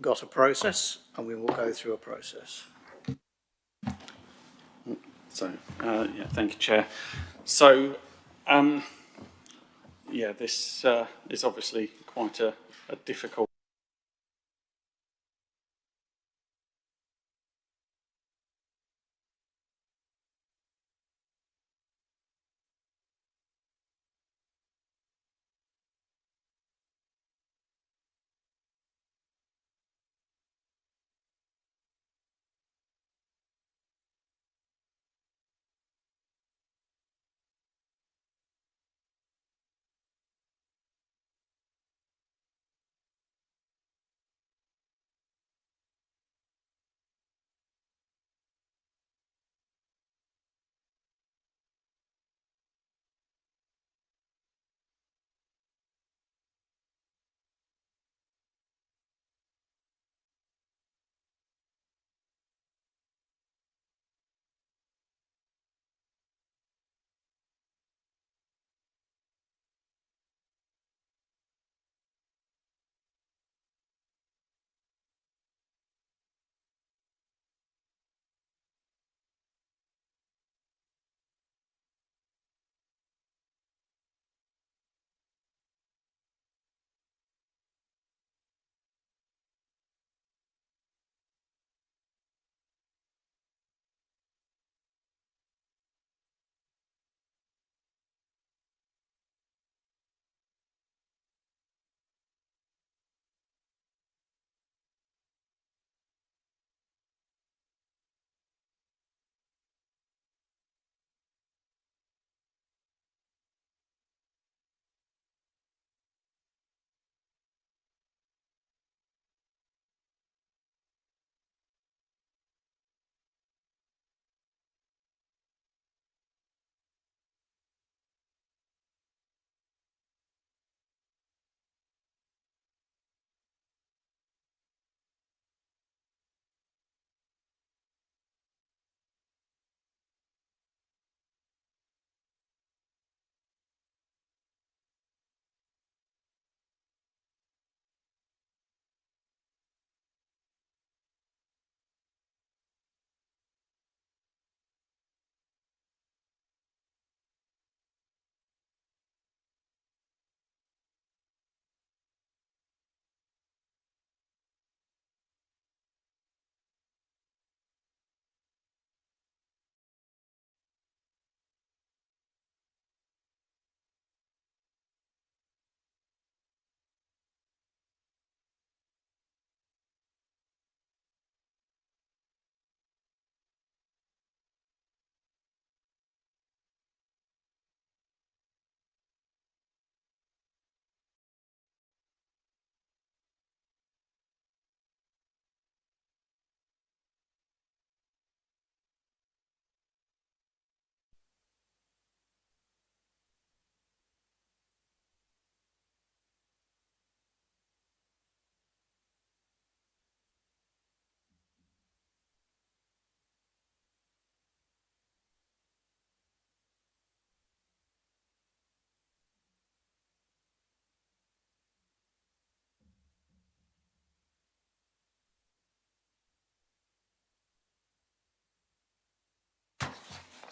got a process, and we will go through a process. So, yeah, thank you, Chair. So, yeah, this is obviously quite a difficult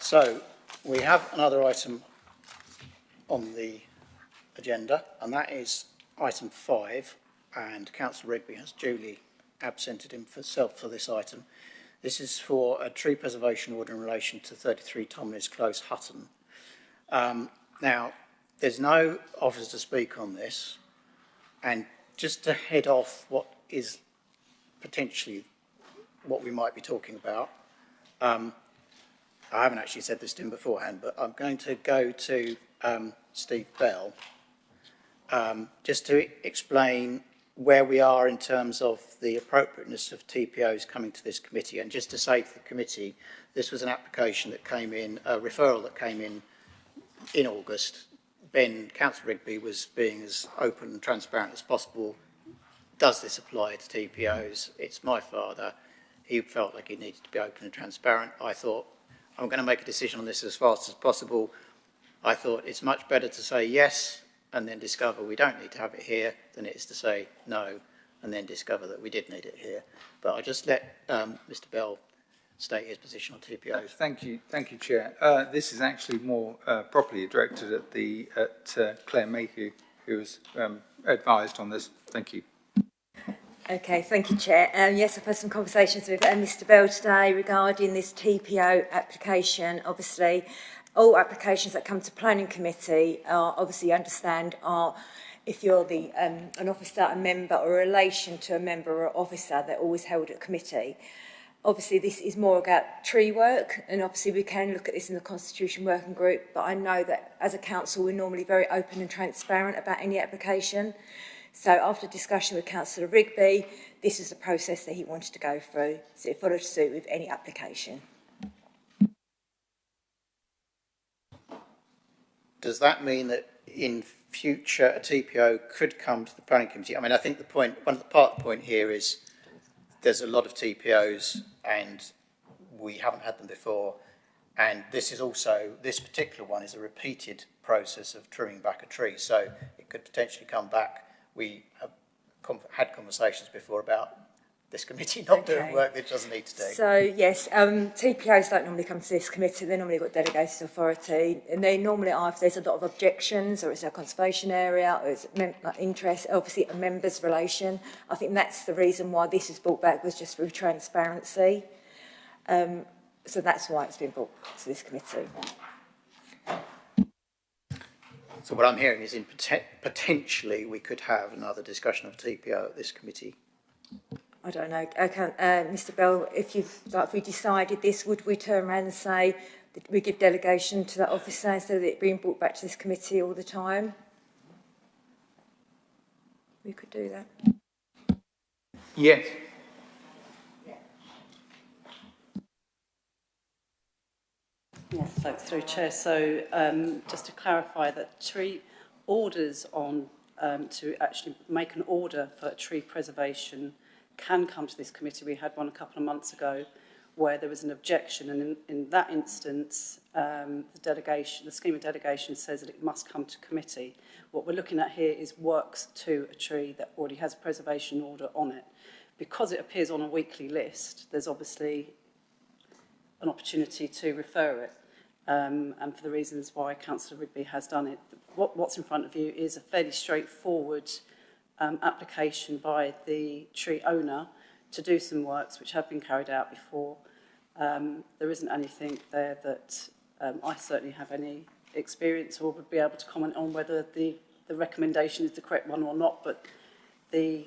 So, we have another item on the agenda, and that is item 5, and Councillor Rigby has duly absented himself for this item. This is for a tree preservation order in relation to 33 Tomlins Close, Hutton. Now, there's no officer to speak on this, and just to head off what is potentially what we might be talking about, I haven't actually said this to him beforehand, but I'm going to go to Steve Bell just to explain where we are in terms of the appropriateness of TPOs coming to this committee. And just to say to the committee, this was an application that came in, a referral that came in August. Councillor Rigby was being as open and transparent as possible. Does this apply to TPOs? It's my father. He felt like it needed to be open and transparent. I thought, I'm going to make a decision on this as fast as possible. I thought it's much better to say yes and then discover we don't need to have it here than it is to say no and then discover that we did need it here. But I just let Mr Bell state his position on TPOs. Thank you, Chair. This is actually more properly directed at Claire Mayhew, who was advised on this. Thank you. Okay, thank you, Chair. Yes, I've had some conversations with Mr Bell today regarding this TPO application. Obviously, all applications that come to Planning Committee are obviously understand are, if you're the an officer, a member, or a relation to a member or officer, they're always held at committee. Obviously, this is more about tree work, and obviously we can look at this in the Constitution Working Group, but I know that as a council, we're normally very open and transparent about any application. So after discussion with Councillor Rigby, this is the process that he wanted to go through, so it followed suit with any application. Does that mean that in future a TPO could come to the Planning Committee? I mean, I think the point, part of the point here is there's a lot of TPOs and we haven't had them before, and this is also, this particular one is a repeated process of trimming back a tree, so it could potentially come back. We have had conversations before about this committee not doing work that it doesn't need to do. So yes, TPOs don't normally come to this committee. They're normally got delegated authority, and they normally are if there's a lot of objections, or it's a conservation area, or it's like interest, obviously a members' relation. I think that's the reason why this is brought back, was just through transparency. So that's why it's been brought to this committee. So what I'm hearing is in potentially we could have another discussion of TPO at this committee. I don't know. I can't, Mr Bell, if we decided this, would we turn around and say that we give delegation to that officer so that it's being brought back to this committee all the time? We could do that. Yes. Yes, thanks, through Chair. So just to clarify that tree orders on to actually make an order for tree preservation can come to this committee. We had one a couple of months ago where there was an objection, and in that instance the scheme of delegation says that it must come to committee. What we're looking at here is works to a tree that already has a preservation order on it. Because it appears on a weekly list, there's obviously an opportunity to refer it. And for the reasons why Councillor Rigby has done it, what's in front of you is a fairly straightforward application by the tree owner to do some works which have been carried out before. There isn't anything there that I certainly have any experience or would be able to comment on whether the recommendation is the correct one or not, but the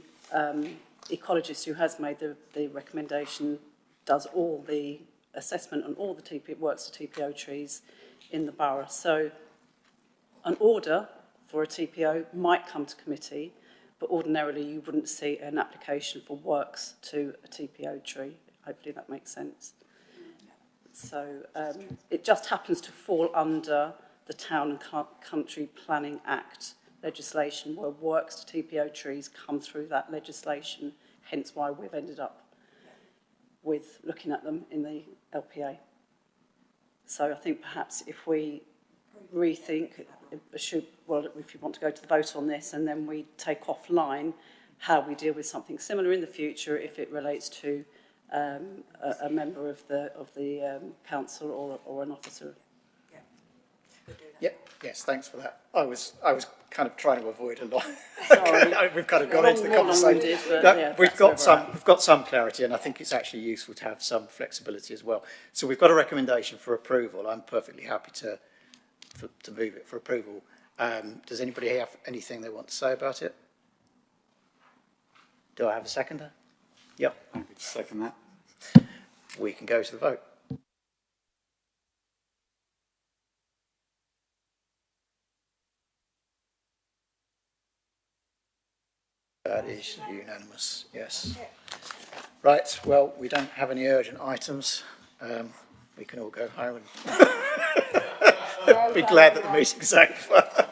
ecologist who has made the recommendation does all the assessment on all the works to TPO trees in the borough. So an order for a TPO might come to committee, but ordinarily you wouldn't see an application for works to a TPO tree. Hopefully that makes sense. So it just happens to fall under the Town and Country Planning Act legislation, where works to TPO trees come through that legislation, hence why we've ended up with looking at them in the LPA. So I think perhaps if we rethink, if you want to go to the vote on this, and then we take offline how we deal with something similar in the future if it relates to a member of the council or an officer. Yep. Yes, thanks for that. I was kind of trying to avoid a lot. Sorry. We've kind of gone into the conversation. We've got some clarity, and I think it's actually useful to have some flexibility as well. So we've got a recommendation for approval. I'm perfectly happy to move it for approval. Does anybody have anything they want to say about it? Do I have a seconder? Yep. I'm happy to second that. We can go to the vote. That is unanimous, yes. Right, well, we don't have any urgent items. We can all go home and be glad that the meeting's over.